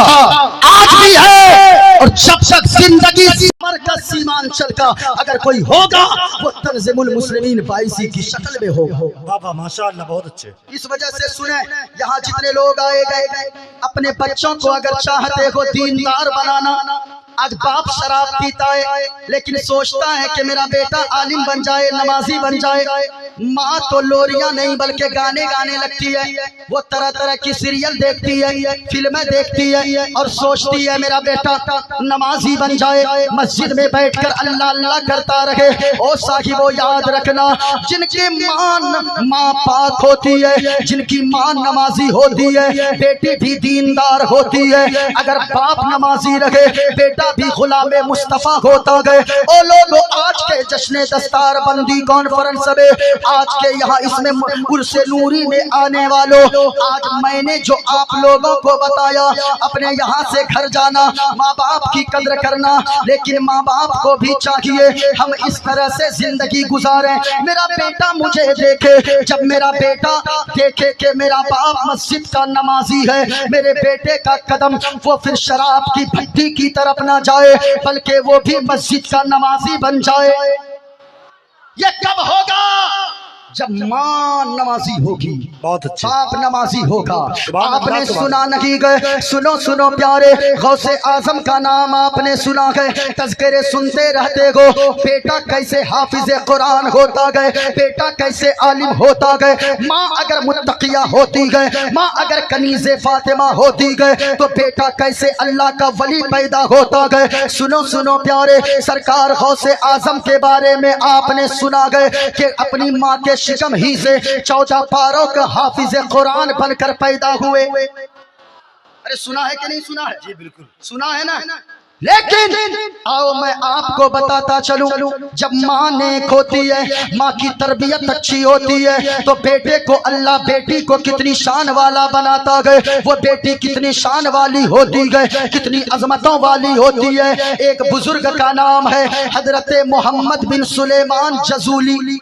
आज भी है, और जब तक जिंदगी मरकज सीमांचल का अगर कोई होगा वो तंजीमुल मुस्लिमीन 22 की शक्ल में होगा। बाबा माशाअल्लाह, बहुत अच्छे। इस वजह से सुने, यहाँ जितने लोग आए गए, अपने बच्चों को अगर चाहते हो दीनदार बनाना, आज बाप शराब पीता है लेकिन सोचता है कि मेरा बेटा आलिम बन जाए, नमाजी बन जाए। माँ तो लोरियां नहीं बल्कि गाने गाने लगती है। वो तरह तरह की सीरियल देखती है, फिल्में देखती है और सोचती है मेरा बेटा नमाजी बन जाए, मस्जिद में बैठकर अल्लाह अल्लाह करता रहे। ओ साहिबो याद रखना, जिनकी माँ पाक होती है, जिनकी माँ नमाजी होती है, बेटी भी दीनदार होती है। अगर बाप नमाजी रहे, बेटा भी गुलामे मुस्तफा होता गए। ओ लोगों, आज के जश्न दस्तार बंदी कॉन्फ्रेंस में, आज के यहाँ इसमें उर्से नूरी में आने वालों, आज मैंने जो आप लोगों को बताया, अपने यहाँ से घर जाना, माँ बाप की कदर करना, लेकिन माँ बाप को भी चाहिए हम इस तरह से जिंदगी गुजारें। मेरा बेटा मुझे देखे, जब मेरा बेटा देखे कि मेरा बाप मस्जिद का नमाजी है, मेरे बेटे का कदम वो फिर शराब की भट्टी की तरफ ना जाए बल्कि वो भी मस्जिद का नमाजी बन जाए। ये कब होगा? जब माँ नमाजी होगी, बहुत अच्छे। बाप नमाजी होगा। आपने सुना नहीं गए, सुनो सुनो प्यारे, गौसे आजम का नाम आपने सुना गए, तज़किरे सुनते रहते हो। बेटा कैसे हाफिज कुरान होता गए, बेटा कैसे आलिम होता गए। माँ अगर मुत्तकिया होती गए, माँ अगर कनीज़े फातिमा होती गए, तो बेटा कैसे अल्लाह का वली पैदा होता गए। सुनो सुनो प्यारे, सरकार गौसे आजम के बारे में आपने सुना गए कि अपनी माँ के शिकम ही से 14 पारों का हाफिज कुरान बनकर पैदा हुए। अरे सुना है कि नहीं सुना है? जी बिल्कुल सुना है ना। लेकिन आओ मैं आपको बताता चलूं, जब माँ नेक होती है, माँ की तरबियत अच्छी होती है, तो बेटे को अल्लाह बेटी को कितनी शान वाला बनाता गए। वो बेटी कितनी शान वाली होती गए, कितनी अजमतों वाली होती है। एक बुजुर्ग का नाम है हजरत मोहम्मद बिन सुलेमान जजूली।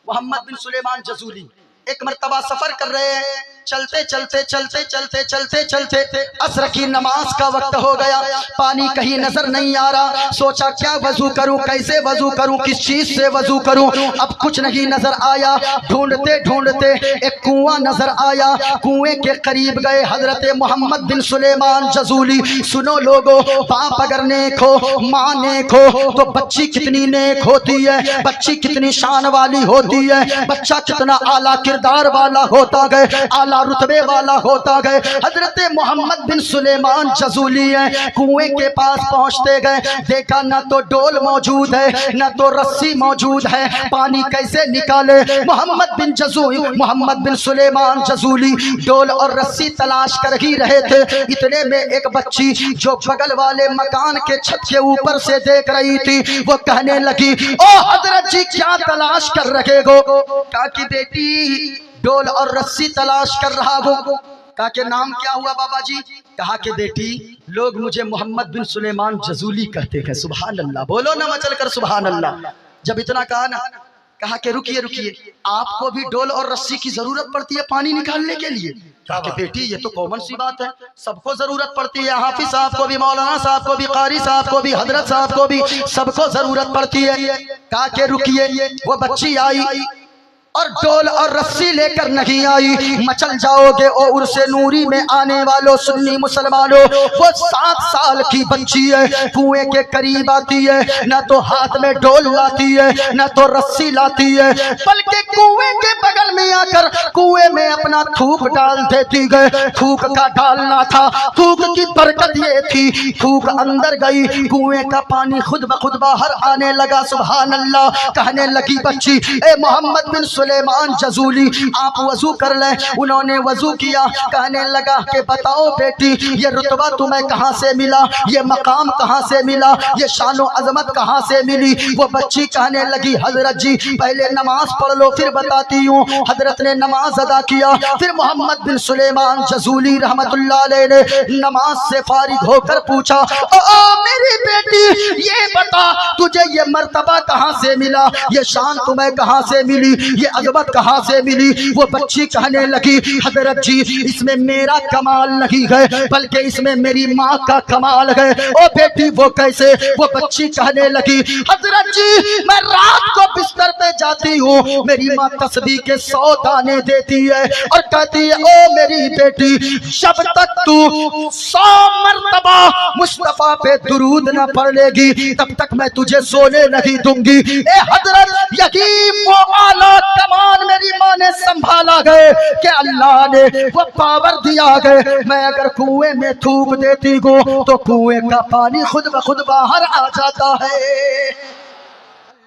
मोहम्मद बिन सुलेमान जजूली एक मर्तबा सफर कर रहे हैं, चलते चलते चलते चलते चलते चलते असर की नमाज का वक्त हो गया। पानी कहीं नजर नहीं आ रहा। सोचा क्या वजू करूं, कैसे वजू करूं, किस चीज से वजू करूं। अब कुछ नहीं नजर आया। ढूंढते ढूंढते एक कुआं नजर आया। कुएं के करीब गए हजरत मोहम्मद बिन सुलेमान जजूली। सुनो लोगो, बाप अगर नेक हो, माँ नेक हो, तो बच्ची कितनी नेक होती है, बच्ची कितनी शान वाली होती है, बच्चा कितना आला किरदार वाला होता गए। आला आला रुतबे वाला होता गए। हजरत मोहम्मद बिन सुलेमान जजूली है, कुएं के पास पहुंचते गए, देखा ना तो डोल मौजूद है ना तो रस्सी मौजूद है, पानी कैसे निकाले। मोहम्मद बिन सुलेमान जजूली डोल और रस्सी तलाश कर ही रहे थे। इतने में एक बच्ची जो बगल वाले मकान के छत के ऊपर से देख रही थी, वो कहने लगी, ओ हजरत जी क्या तलाश कर रहे हो? कहा कि बेटी डोल और रस्सी तलाश कर रहा हो। कहा कि नाम क्या हुआ बाबा जी? कहा कि बेटी लोग मुझे मोहम्मद बिन सुलेमान जजूली कहते हैं। सुभान अल्लाह, बोलो ना मचल कर सुभान अल्लाह। जब इतना कहा ना, कहा कि रुकिए रुकिए, आपको भी डोल और रस्सी की जरूरत पड़ती है पानी निकालने के लिए? कहा कि बेटी ये तो कॉमन सी बात है, सबको जरूरत पड़ती है, हाफिज साहब को भी, मौलाना साहब को भी, कारी साहब को भी, हजरत साहब को भी, सबको जरूरत पड़ती है। कहा कि रुकिए, वो बच्ची आई और डोल और रस्सी लेकर नहीं आई। मचल जाओगे ओ उर्से नूरी में आने वालों सुन्नी मुसलमानों, वो 7 साल की बच्ची है, कुएं के करीब आती है, ना तो हाथ में डोल लाती है ना तो रस्सी लाती है, बल्कि कुएं के बगल में आकर कुएं में अपना थूक डाल देती गए। थूक का डालना था, थूक की बरकत ये थी, थूक अंदर गई, कुएं का पानी खुद ब खुद बाहर आने लगा। सुभान अल्लाह। कहने लगी बच्ची, ए मोहम्मद बिन सुलेमान जजूली आप वजू कर ले। उन्होंने वजू किया। कहने लगा कि बताओ बेटी ये रुतबा तुम्हें कहां से मिला, ये मकाम कहां से मिला, ये शानो अजमत कहां से मिली? वो बच्ची कहने लगी, हजरत जी पहले नमाज पढ़ लो फिर बताती हूँ। हजरत ने नमाज अदा किया, फिर मोहम्मद बिन सुलेमान जजूली रहमतुल्लाह अलैह ने नमाज से फारिग होकर पूछा, ओ मेरी बेटी ये बता तुझे ये मर्तबा कहां से मिला, ये शान तुम्हें कहां से मिली, ये अजमत कहां से मिली? वो बच्ची कहने लगी, हजरत जी इसमें मेरा कमाल नहीं है बल्कि इसमें मेरी माँ का कमाल है। ओ बेटी वो कैसे? वो बच्ची कहने लगी, हजरत जी मैं रात को बिस्तर पे जाती हूँ, मेरी माँ तस्बीह के 100 दाने देती है और कहती है, ओ मेरी बेटी जब तक तू 100 मर्तबा मुस्तफा पे दुरूद न पढ़ लेगी तब तक मैं तुझे सोने नहीं दूंगी। ए हजरत यही वो आला कमान मेरी माँ ने संभाला गए कि अल्लाह ने वो पावर दिया गए। मैं अगर कुएं में थूक देती हूँ तो कुएं का पानी खुद ब खुद बाहर आ जाता है।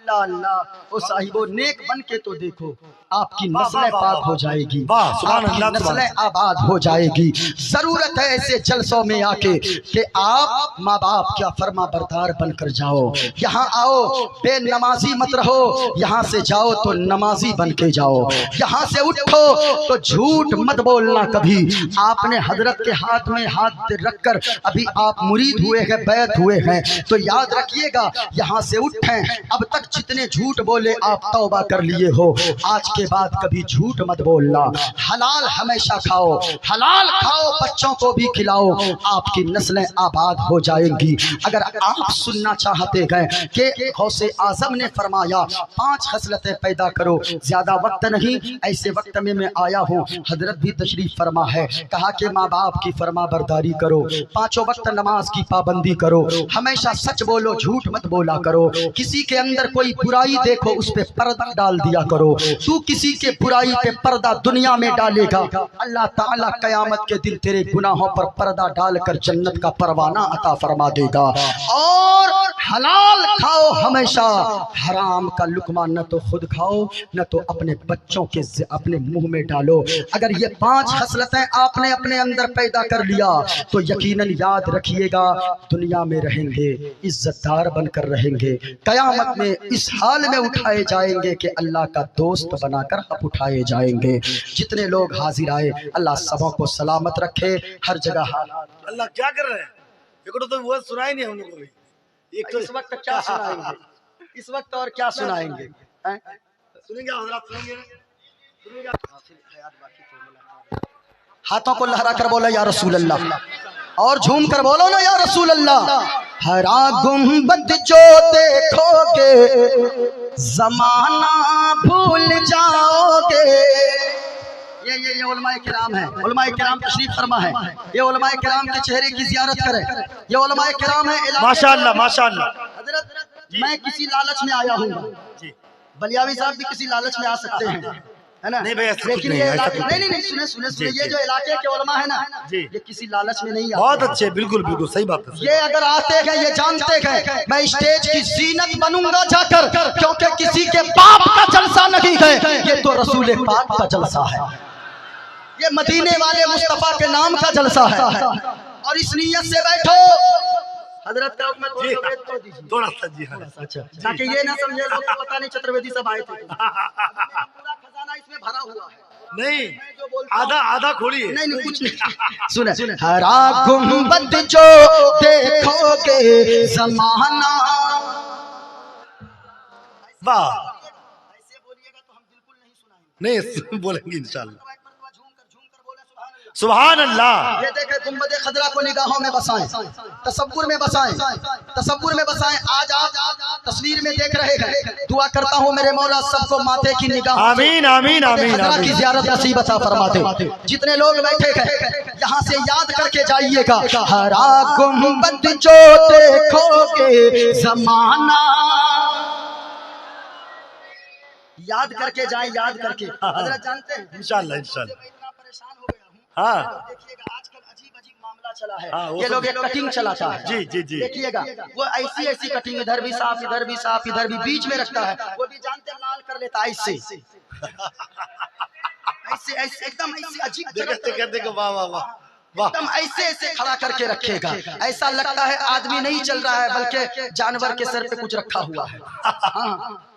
अल्लाह अल्लाह। ओ साहिबो नेक बन के तो देखो, आपकी नस्लें पाक हो जाएगी, आपकी नस्लें आबाद हो जाएगी। जरूरत है ऐसे जलसों में आके कि आप माँ बाप क्या फर्मा बरदार बनकर जाओ। यहाँ आओ बेनमाजी मत रहो, यहाँ से जाओ तो नमाजी बन के जाओ। यहाँ से उठो तो झूठ मत बोलना कभी। आपने हजरत के हाथ में हाथ रखकर अभी आप मुरीद हुए हैं, बैत हुए हैं, तो याद रखिएगा यहाँ से उठें। अब तक जितने झूठ बोले आप तौबा कर लिए हो, आज के बाद कभी झूठ मत बोलना। हलाल हमेशा खाओ, हलाल खाओ, बच्चों को भी खिलाओ, आपकी नस्लें आबाद हो जाएंगी। अगर आप सुनना चाहते हैं कि गौसे आजम ने फरमाया 5 खसलतें पैदा करो, ज्यादा वक्त नहीं, ऐसे वक्त में मैं आया हूँ, हजरत भी तशरीफ फरमा है। कहा कि माँ बाप की फरमा बरदारी करो, 5 वक्त नमाज की पाबंदी करो, हमेशा सच बोलो, झूठ मत बोला करो। किसी के अंदर कोई बुराई देखो उस पे पर्दा डाल दिया करो। तू किसी के बुराई पे पर्दा दुनिया में डालेगा, अल्लाह ताला कयामत के दिन तेरे गुनाहों पर पर्दा डालकर जन्नत का परवाना अता फरमा देगा। और हलाल खाओ हमेशा, हराम का लुकमा न तो खुद खाओ न तो अपने बच्चों के अपने मुंह में डालो। अगर ये 5 खसलतें आपने अपने अंदर पैदा कर लिया तो यकीनन याद रखिएगा दुनिया में रहेंगे, इज्जतदार बनकर रहेंगे, कयामत में इस हाल में उठाए जाएंगे कि अल्लाह का दोस्त बनाकर आप उठाए जाएंगे। जितने लोग हाजिर आए अल्लाह सबों को सलामत रखे, हर जगह अल्लाह क्या कर रहे हैं? देखो तो वो सुनाई नहीं हम लोगों को। एक तो इस वक्त क्या सुनाएंगे, इस वक्त और क्या सुनाएंगे? सुनेंगे हजरत, सुनेंगे। हाथों को लहरा कर बोलो या रसूल अल्लाह, और झूम कर बोलो ना या रसूल अल्लाह। हरा गुंबद जो देखोगे जमाना भूल जाओगे। ये उलमाए किराम है, उलमाए किराम तशरीफ फरमा है, ये उलमाए किराम के चेहरे की जियारत करें। ये उलमाए किराम है। माशाअल्लाह माशाअल्लाह। हजरत मैं किसी लालच में आया हूँ, बलियावी साहब भी किसी लालच में आ सकते हैं, है ना? नहीं भाई, ऐसा कुछ लेकिन नहीं ये है, ऐसा इलाके कुछ नहीं नहीं नहीं सुने सुने सुने, ये जो इलाके के उलमा है ना जी। ये किसी लालच में नहीं आते। बहुत अच्छे, बिल्कुल बिल्कुल सही बात है। ये अगर आते हैं ये जानते हैं मैं स्टेज की जीनत बनूंगा जाकर, क्योंकि किसी के बाप का जलसा नहीं है, ये तो रसूल पाक का जलसा है, ये मदीने वाले मुस्तफा के नाम का जलसा है। और इस नियत से बैठो हजरत का हुक्म जी थोड़ा सा जी हाँ। अच्छा, ताकि ये ना समझे लोग कि पता नहीं चतुर्वेदी सब आए थे। पूरा खजाना इसमें भरा हुआ है। नहीं आधा आधा खोलिए। नहीं नहीं कुछ नहीं सुने हरा गुंबद जो देखोगे जमाना, वाह ऐसे बोलिएगा तो हम बिल्कुल नहीं सुनाएंगे। नहीं बोलेंगे इंशाल्लाह। झूम कर बोले सुभान अल्लाह। ये देखे गुंबद खजरा को निगाहों में बसाएं, तसव्वुर में बसाएं, तसव्वुर में बसाएं। आज आप तस्वीर में देख रहे हैं, दुआ करता हूँ मेरे मौला सबको माथे की निगाह आमीन आमीन आमीन खजरा की ज़ियारत नसीब अता फरमाते। जितने लोग बैठे हैं यहाँ से याद करके जाइएगा, हरा गुंबद जो देखोगे जमाना, याद करके जाए, याद करके। हजरत जानते हैं इंशाल्लाह इंशाल्लाह। इतना परेशान हो गया हूँ। हाँ देखिएगा आजकल अजीब अजीब मामला चला है। हाँ, वो ये सब- लोग एक कटिंग चलाता है। जी जी जी। देखिएगा वो ऐसी ऐसी कटिंग, इधर भी साफ, इधर भी साफ, इधर भी बीच में रखता है, वो भी जानते लाल कर लेता है ऐसे ऐसे ऐसे एकदम ऐसे अजीब देखते देखते वाह वाह वाह वाह। एकदम ऐसे ऐसे खड़ा करके रखेगा, ऐसा लगता है आदमी नहीं चल रहा है बल्कि जानवर के सर पे कुछ रखा हुआ है। हाँ।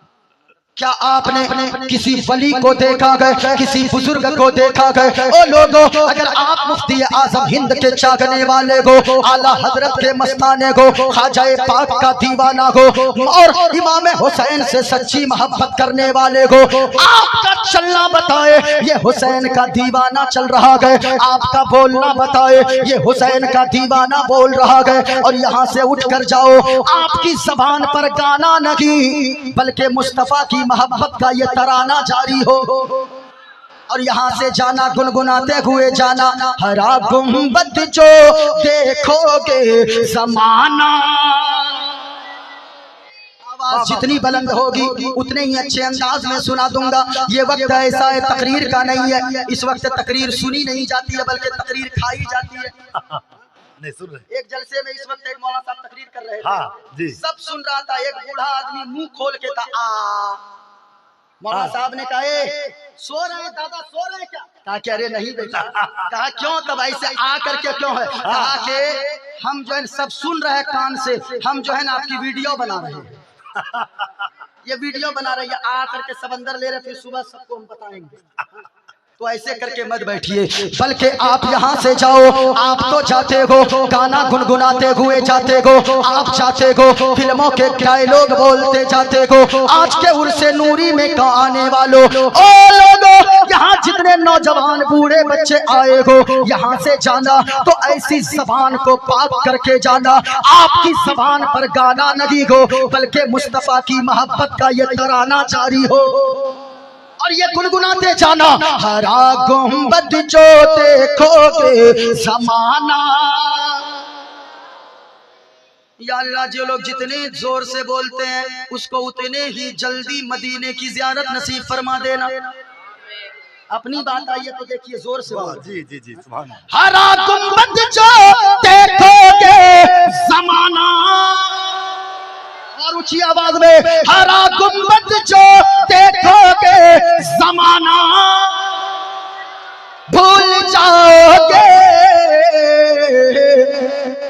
क्या आपने किसी वली को देखा गए, किसी बुजुर्ग को देखा गए? ओ लोगों, अगर आप मुफ्ती आजम हिंद के चाहने वाले को, आला हजरत के मस्ताने को, ख्वाजा पाक का दीवाना को, और इमाम हुसैन से सच्ची मोहब्बत करने वाले को आपका चलना बताए ये हुसैन का दीवाना चल रहा है, आपका बोलना बताए ये हुसैन का दीवाना बोल रहा है, और यहाँ से उठ कर जाओ, आपकी जबान पर गाना नहीं बल्कि मुस्तफा की मोहब्बत का ये तराना जारी हो, और यहाँ से जाना गुनगुनाते हुए जाना, हरा गुंबद जो देखोगे जमाना। आवाज जितनी बुलंद होगी उतने ही अच्छे अंदाज में सुना दूंगा। ये वक्त ऐसा है तकरीर का नहीं है, इस वक्त तकरीर सुनी नहीं जाती है बल्कि तकरीर खाई जाती है। नहीं सुन रहे। एक जलसे में इस वक्त एक मौलाना साहब तकरीर कर रहे थे, हाँ जी। सब सुन रहा था, एक बूढ़ा आदमी मुंह खोल के था मौलाना साहब ने कहा सो रहे हैं दादा, सो रहे हैं क्या? कहा कि अरे नहीं बेटा। कहा क्यों? तब ऐसे आ करके क्यों है? कहा कि हम जो है सब सुन रहे हैं कान से, हम जो है ना आपकी वीडियो बना रहे हैं, ये वीडियो बना रहे हैं, आ करके सब अंदर ले रहे, फिर सुबह सबको हम बताएंगे। तो ऐसे करके मत बैठिए, बल्कि आप यहाँ से जाओ, आप तो जाते हो गाना गुनगुनाते हुए जाते हो, आप जाते हो फिल्मों के डायलॉग बोलते जाते हो। आज के उर्से नूरी में का आने वालों, ओ लोगों, यहाँ जितने नौजवान बूढ़े बच्चे आए हो, यहाँ से जाना तो ऐसी जबान को पाक करके जाना, आपकी जबान पर गाना नहीं हो बल्कि मुस्तफा की मोहब्बत का ये तराना जारी हो, और ये गुनगुनाते जाना, हरा गुंबद जो देखोगे जमाना। या अल्लाह, जो लोग जितने जोर से बोलते हैं उसको उतने ही जल्दी मदीने की ज़ियारत नसीब फरमा देना। अपनी बात आई है तो देखिए जोर से बोल। जी जी जी सुभान अल्लाह। हरा गुंबद जो देखोगे जमाना, और ऊंची आवाज में, हरा गुंबद जो देखोगे जमाना, भूल जाओगे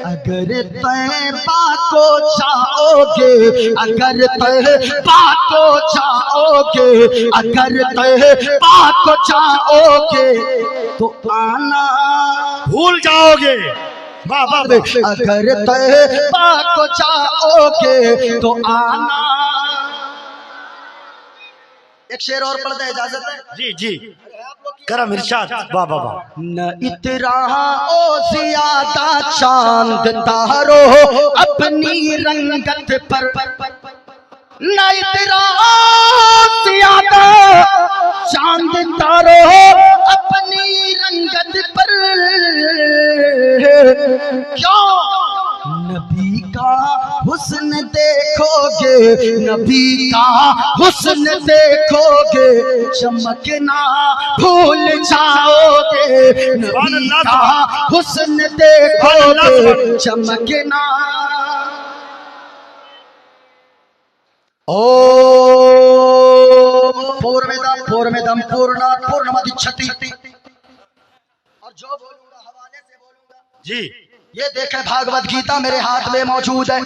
अगर तैबा को जाओगे, अगर तैबा को जाओगे, अगर तैबा को जाओगे तो आना, भूल जाओगे। वाह वाह वाह। अगर तैबा को जाओगे तो आना। एक शेर और पढ़ दे, इजाजत है? जी जी करम इरशाद। वाह वाह वाह। न इतरा ओ ज्यादा चांद तारो अपनी रंगत पर, न इतरा ज्यादा चांद तारो अपनी रंगत पर, क्यों? नबी का हुस्न दे دیکھو گے نبی کا حسن دیکھو گے چمکنا بھول جاؤ گے نبی کا حسن دیکھو گے چمکنا پورمیدم پورمیدم پورنا پورنمدچھتی اور جو بولوں گا حوالے سے بولوں گا جی یہ دیکھیں بھاگوت گیتا میرے ہاتھ میں موجود ہے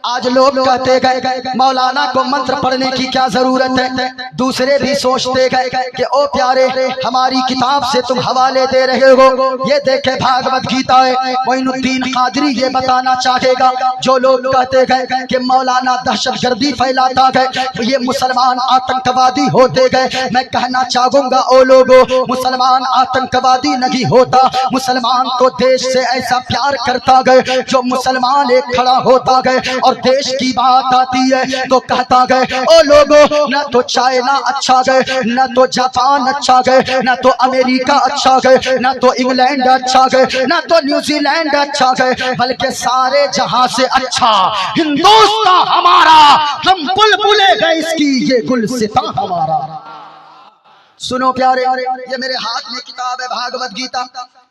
آج لوگ کہتے گئے مولانا کو منتر پڑھنے کی کیا ضرورت ہے دوسرے بھی سوچتے گئے کہ او پیارے ہماری کتاب سے تم حوالے دے رہے ہو یہ دیکھیں بھاگوت گیتا ہے معین الدین قادری یہ بتانا چاہے گا جو لوگ کہتے گئے کہ مولانا دہشت گردی پھیلاتا گئے یہ مسلمان آتنکوادی ہوتے گئے میں کہنا چاہوں گا او لوگوں مسلمان آتنکوادی نہیں ہوتا مسلمان تو دیش سے ایسا پیار کرتا گئے جو مسلمان ایک کھڑا ہوتا گئے اور دیش کی بات آتی ہے تو کہتا گئے او لوگوں نہ تو چائنا اچھا گئے نہ تو جاپان اچھا گئے نہ تو امریکہ اچھا گئے نہ تو انگلینڈ اچھا گئے نہ تو نیوزی لینڈ اچھا گئے بلکہ سارے جہاں سے اچھا ہندوستان ہمارا ہم بلبلے گئے اس کی یہ گلستان ہمارا سنو پیارے یہ میرے ہاتھ میں کتاب ہے بھاگوت گیتا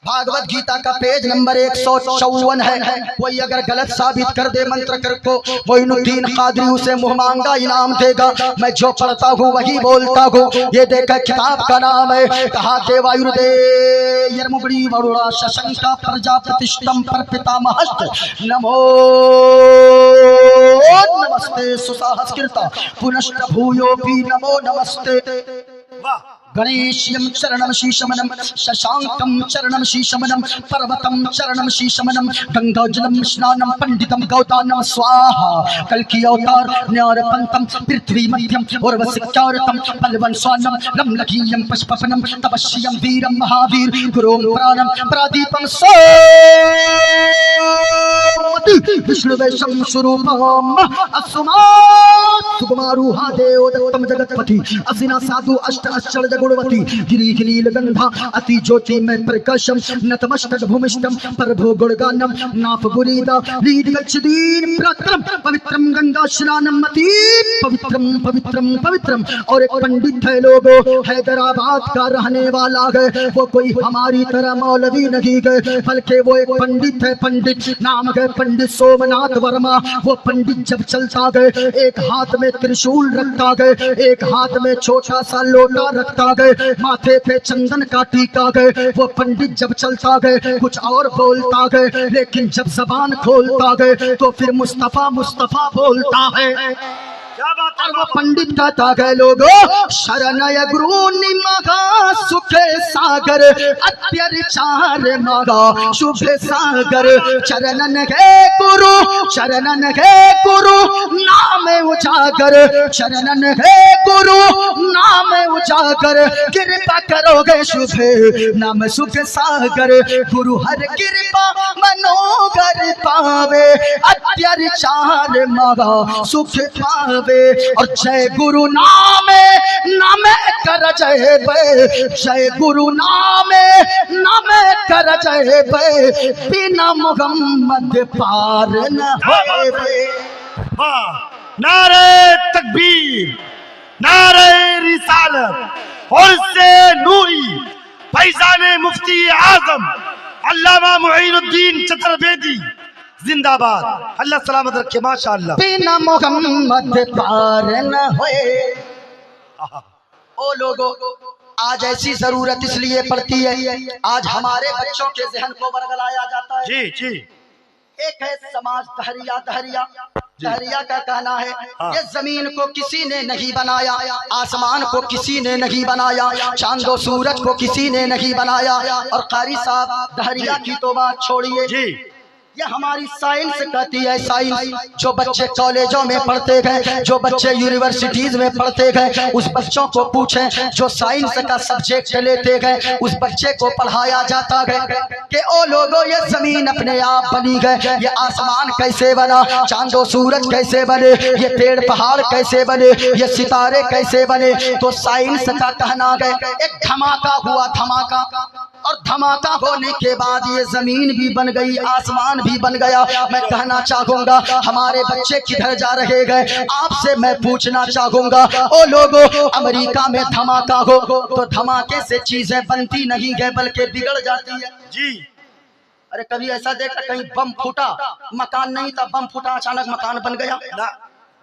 بھاگوت گیتا کا پیج نمبر 154 ہے کوئی اگر غلط ثابت کر دے منتر کر کو معین الدین قادری اسے منہ مانگا انعام دے گا میں جو پڑھتا ہوں وہی بولتا ہوں یہ دیکھا کتاب کا نام ہے کہا دیوایردے یرمگڑی وروڑا ششنکا پرجاپتشتم پرپتامہشت نمو نمستے سساہسکرتا پنشت بھویو بھی نمو نمستے گنیشیم چرنم شیشمنم ششانکم چرنم شیشمنم پروتم چرنم شیشمنم گنگا جلم شنانم پنڈتم گودانم سواہا کلکی اوتار نیار پنتم پرتھوی مدھیم اور وسکارتم پلون سوانم لم لکیم پشپپنم تپشیم ویرم مہاویر گروم پرانم پرادیپم سومت وشنو ویشم سروپام اسمات سکماروہا دیو دتم جگت پتی اسنا سادو اشت اشچر جگڑوتی گری گلیل گندھا اتی جوتی میں پرکشم نتمشتک بھومشتم پربھو گڑگانم ناپ بریدہ لید گچدین پراترم پوترم گنگا شنانم متی پوترم پوترم پوترم اور ایک پنڈت ہے لوگو حیدرآباد کا رہنے والا ہے وہ کوئی ہماری طرح مولوی نہیں گئے بلکہ وہ ایک پنڈت ہے پنڈت نام ہے پنڈت سومناتھ ورما وہ پنڈت جب چلتا گئے ایک ہاتھ میں ترشول رکھتا گئے ایک ہاتھ میں چھوٹا سا لوٹا رکھتا گئے ماتھے پہ چندن کا ٹیکا گئے وہ پنڈت جب چلتا گئے کچھ اور بولتا گئے لیکن جب زبان کھولتا گئے تو پھر مصطفیٰ مصطفیٰ بولتا ہے اور وہ پنڈت کہتا گئے لوگو شرنای گرو نمگا سکھے ساگر اتیر چار مگا شبھ ساگر چرنن گے گرو نام اجاگر چرنن گے گرو نام اجاگر کرپا کرو گے شبھ نام سکھ ساگر گرو ہر کرپا منوگر پاوے اتیر چار مگا سکھ پاوے اور جے گرو نام کر جے بے جے گرو نام کر جے بے بنا محمد پار نہ ہوئے بے نعرہ تکبیر نعرہ رسالت اور سے نوری فیضان مفتی اعظم علامہ معین الدین چتربیدی زندہ باد اللہ سلامت رکھے ماشاءاللہ بنا محمد پار نہ ہوئے او لوگو آج ایسی ضرورت اس لیے پڑتی ہے آج ہمارے بچوں کے ذہن کو ورگلایا جاتا ہے جی جی ایک ہے سماج تحریہ کا کہنا ہے یہ زمین کو کسی نے نہیں بنایا آسمان کو کسی نے نہیں بنایا چاند و سورج کو کسی نے نہیں بنایا اور قاری صاحب تحریہ کی تو بات چھوڑیے جی یہ ہماری سائنس کہتی ہے سائنس جو بچے کالجوں میں پڑھتے گئے جو بچے یونیورسٹیز میں پڑھتے گئے اس بچوں کو پوچھیں جو سائنس کا سبجیکٹ لیتے گئے اس بچے کو پڑھایا جاتا گئے کہ او لوگوں یہ زمین اپنے آپ بنی گئے یہ آسمان کیسے بنا چاند و سورج کیسے بنے یہ پیڑ پہاڑ کیسے بنے یہ ستارے کیسے بنے تو سائنس کا کہنا گئے ایک دھماکہ ہوا دھماکہ اور دھماکہ ہونے کے بعد یہ زمین بھی بن گئی, آسمان بھی بن گیا. میں کہنا چاہوں گا ہمارے بچے کدھر جا رہے گئے, آپ سے میں پوچھنا چاہوں گا او لوگوں, امریکہ میں دھماکہ ہو تو دھماکے سے چیزیں بنتی نہیں ہے بلکہ بگڑ جاتی ہے. جی ارے کبھی ایسا دیکھا کہیں بم پھوٹا, مکان نہیں تھا, بم پھوٹا اچانک مکان بن گیا؟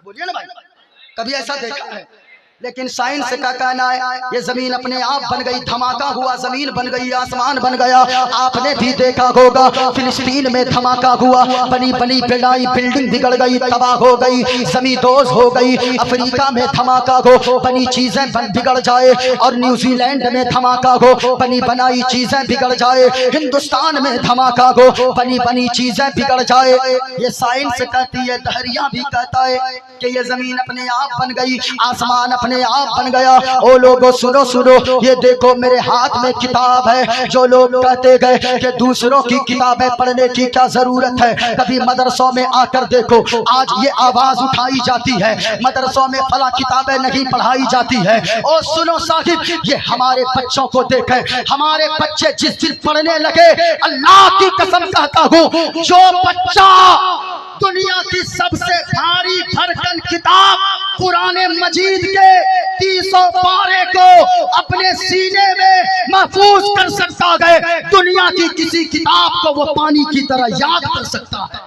بولیے نا بھائی, کبھی ایسا دیکھا ہے؟ لیکن سائنس کا کہنا ہے یہ زمین اپنے آپ بن گئی, دھماکہ ہوا زمین بن گئی, آسمان بن گیا. آپ نے بھی دیکھا ہوگا فلسطین میں دھماکہ ہوا, بنی بنی بلڈنگ بگڑ گئی, تباہ ہو گئی, زمین دوز ہو گئی. افریقہ میں دھماکہ ہو, بنی چیزیں بگڑ جائے, اور نیوزی لینڈ میں دھماکہ ہو, بنی بنائی چیزیں بگڑ جائے. ہندوستان میں دھماکہ ہو, بنی بنی چیزیں بگڑ جائے. یہ سائنس کہتی ہے, دہریہ بھی کہتا ہے کہ یہ زمین اپنے آپ بن گئی, آسمان اپنے آپ بن گیا. او لوگوں سنو سنو, یہ دیکھو میرے ہاتھ میں کتاب ہے. جو لوگ کہتے گئے کہ دوسروں کی کتابیں پڑھنے کی کیا ضرورت ہے, کبھی مدرسوں میں آ کر دیکھو, آج یہ آواز اٹھائی جاتی ہے مدرسوں میں فلاں کتابیں نہیں پڑھائی جاتی ہے. او سنو صاحب, یہ ہمارے بچوں کو دیکھیں, ہمارے بچے جس دن پڑھنے لگے, اللہ کی قسم کہتا ہوں جو بچہ دنیا کی سب سے بھاری بھرکن کتاب قرآن مجید کے 300 پارے کو اپنے سینے میں محفوظ کر سکتا ہے, دنیا کی کسی کتاب کو وہ پانی کی طرح یاد کر سکتا ہے.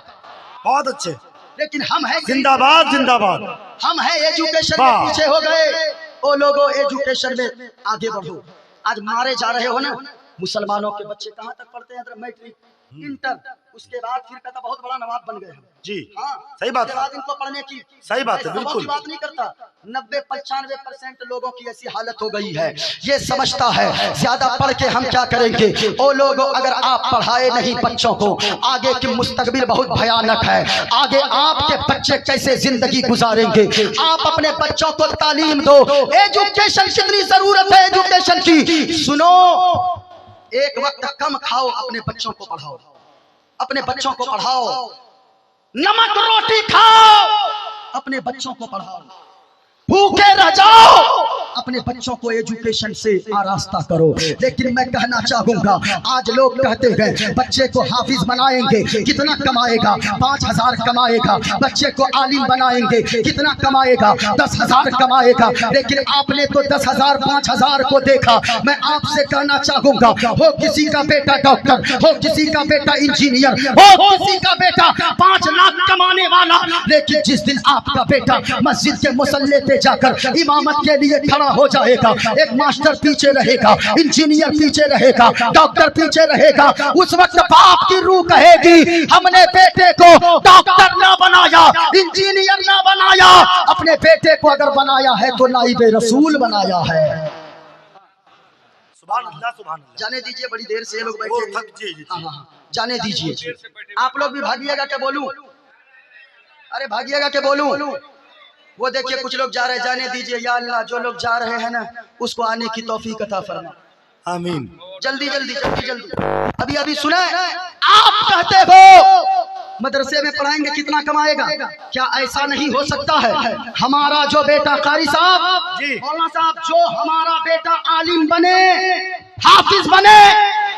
بہت اچھے. لیکن ہم ہیں زندہ باد زندہ باد, ہم ہیں ایجوکیشن میں پیچھے ہو گئے. او لوگوں ایجوکیشن میں آگے بڑھو. آج مارے جا رہے ہو نا مسلمانوں کے بچے, کہاں تک پڑھتے ہیں؟ میٹرک, انٹر, اس کے بعد پھر کہتا بہت بڑا نواب بن گئے ہم. جی ہاں صحیح بات ہے, ان کو پڑھنے کی صحیح بات ہے, بالکل بات نہیں کرتا. 90-95% لوگوں کی ایسی حالت ہو گئی ہے, یہ سمجھتا ہے زیادہ پڑھ کے ہم کیا کریں گے. او لوگوں اگر آپ پڑھائے نہیں بچوں کو, آگے کی مستقبل بہت بھیانک ہے. آگے آپ کے بچے کیسے زندگی گزاریں گے؟ آپ اپنے بچوں کو تعلیم دو. ایجوکیشن کتنی ضرورت ہے ایجوکیشن کی. سنو, ایک وقت کم کھاؤ, اپنے بچوں کو پڑھاؤ, اپنے بچوں کو پڑھاؤ. نمک روٹی کھاؤ, اپنے بچوں کو پڑھاؤ. بھوکے رہ جاؤ, اپنے بچوں کو ایجوکیشن سے آراستہ کرو. لیکن میں کہنا چاہوں گا آج لوگ کہتے ہیں بچے کو حافظ بنائیں گے, کتنا کمائے گا؟ 5,000 کمائے گا. بچے کو عالم بنائیں گے, کتنا کمائے گا؟ 10,000 کمائے گا. لیکن آپ نے تو 10,000 5,000 کو دیکھا. میں آپ سے کہنا چاہوں گا ہو کسی کا بیٹا ڈاکٹر, ہو کسی کا بیٹا انجینئر, ہو کسی کا بیٹا 5 لاکھ کمانے والا, لیکن جس دن آپ کا بیٹا مسجد کے مصلی پہ جا کر امامت کے لیے کھڑا ہو جائے گا, ایک ماسٹر پیچھے رہے گا, انجینئر پیچھے رہے گا, ڈاکٹر پیچھے رہے گا, اس وقت باپ کی روح کہے گی ہم نے بیٹے کو ڈاکٹر نہ بنایا, انجینئر نہ بنایا, اپنے بیٹے کو اگر بنایا ہے تو نائب رسول بنایا ہے. سبحان اللہ سبحان اللہ. جانے دیجئے, بڑی دیر سے یہ لوگ بیٹھے ہیں, جانے دیجئے. آپ لوگ بھی بھاگیے گا کہ بولوں؟ ارے بھاگیے گا کہ بولوں؟ وہ دیکھیے کچھ لوگ جا رہے, جانے دیجئے. یا اللہ جو لوگ جا رہے ہیں نا اس کو آنے کی توفیق عطا فرما. آمین. جلدی جلدی جلدی جلدی. ابھی سنیں, آپ کہتے ہو مدرسے میں پڑھائیں گے کتنا کمائے گا, کیا ایسا نہیں ہو سکتا ہے ہمارا جو بیٹا قاری صاحب, مولانا صاحب, جو ہمارا بیٹا عالم بنے, حافظ بنے,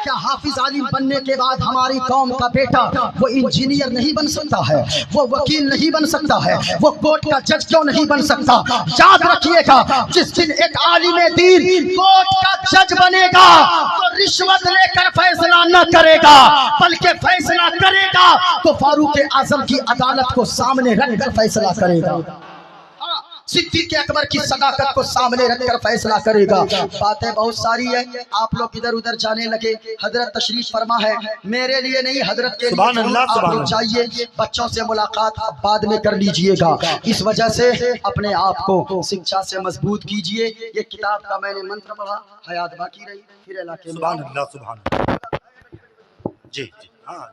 کیا حافظ عالم بننے کے بعد ہماری قوم کا بیٹا وہ انجینئر نہیں بن سکتا ہے, وہ وکیل نہیں بن سکتا ہے, وہ کورٹ کا جج کیوں نہیں بن سکتا؟ یاد رکھیے گا جس دن ایک عالم دین کورٹ کا جج بنے گا تو رشوت لے کر فیصلہ نہ کرے گا, بلکہ فیصلہ کرے گا تو فاروق اعظم کی عدالت کو سامنے رکھ کر فیصلہ کرے گا, صدیق اکبر کی صداقت کو سامنے رکھ کر فیصلہ کرے گا. باتیں بہت ساری ہیں, آپ لوگ ادھر ادھر جانے لگے. حضرت تشریف فرما ہے, میرے لیے نہیں حضرت کے لیے. آپ لوگ چاہیے بچوں سے ملاقات بعد میں کر لیجئے گا, اس وجہ سے اپنے آپ کو شکشا سے مضبوط کیجئے. یہ کتاب کا میں نے منتر پڑھا, حیات باقی رہی, پھر علاقے. سبحان اللہ سبحان اللہ. جی ہاں.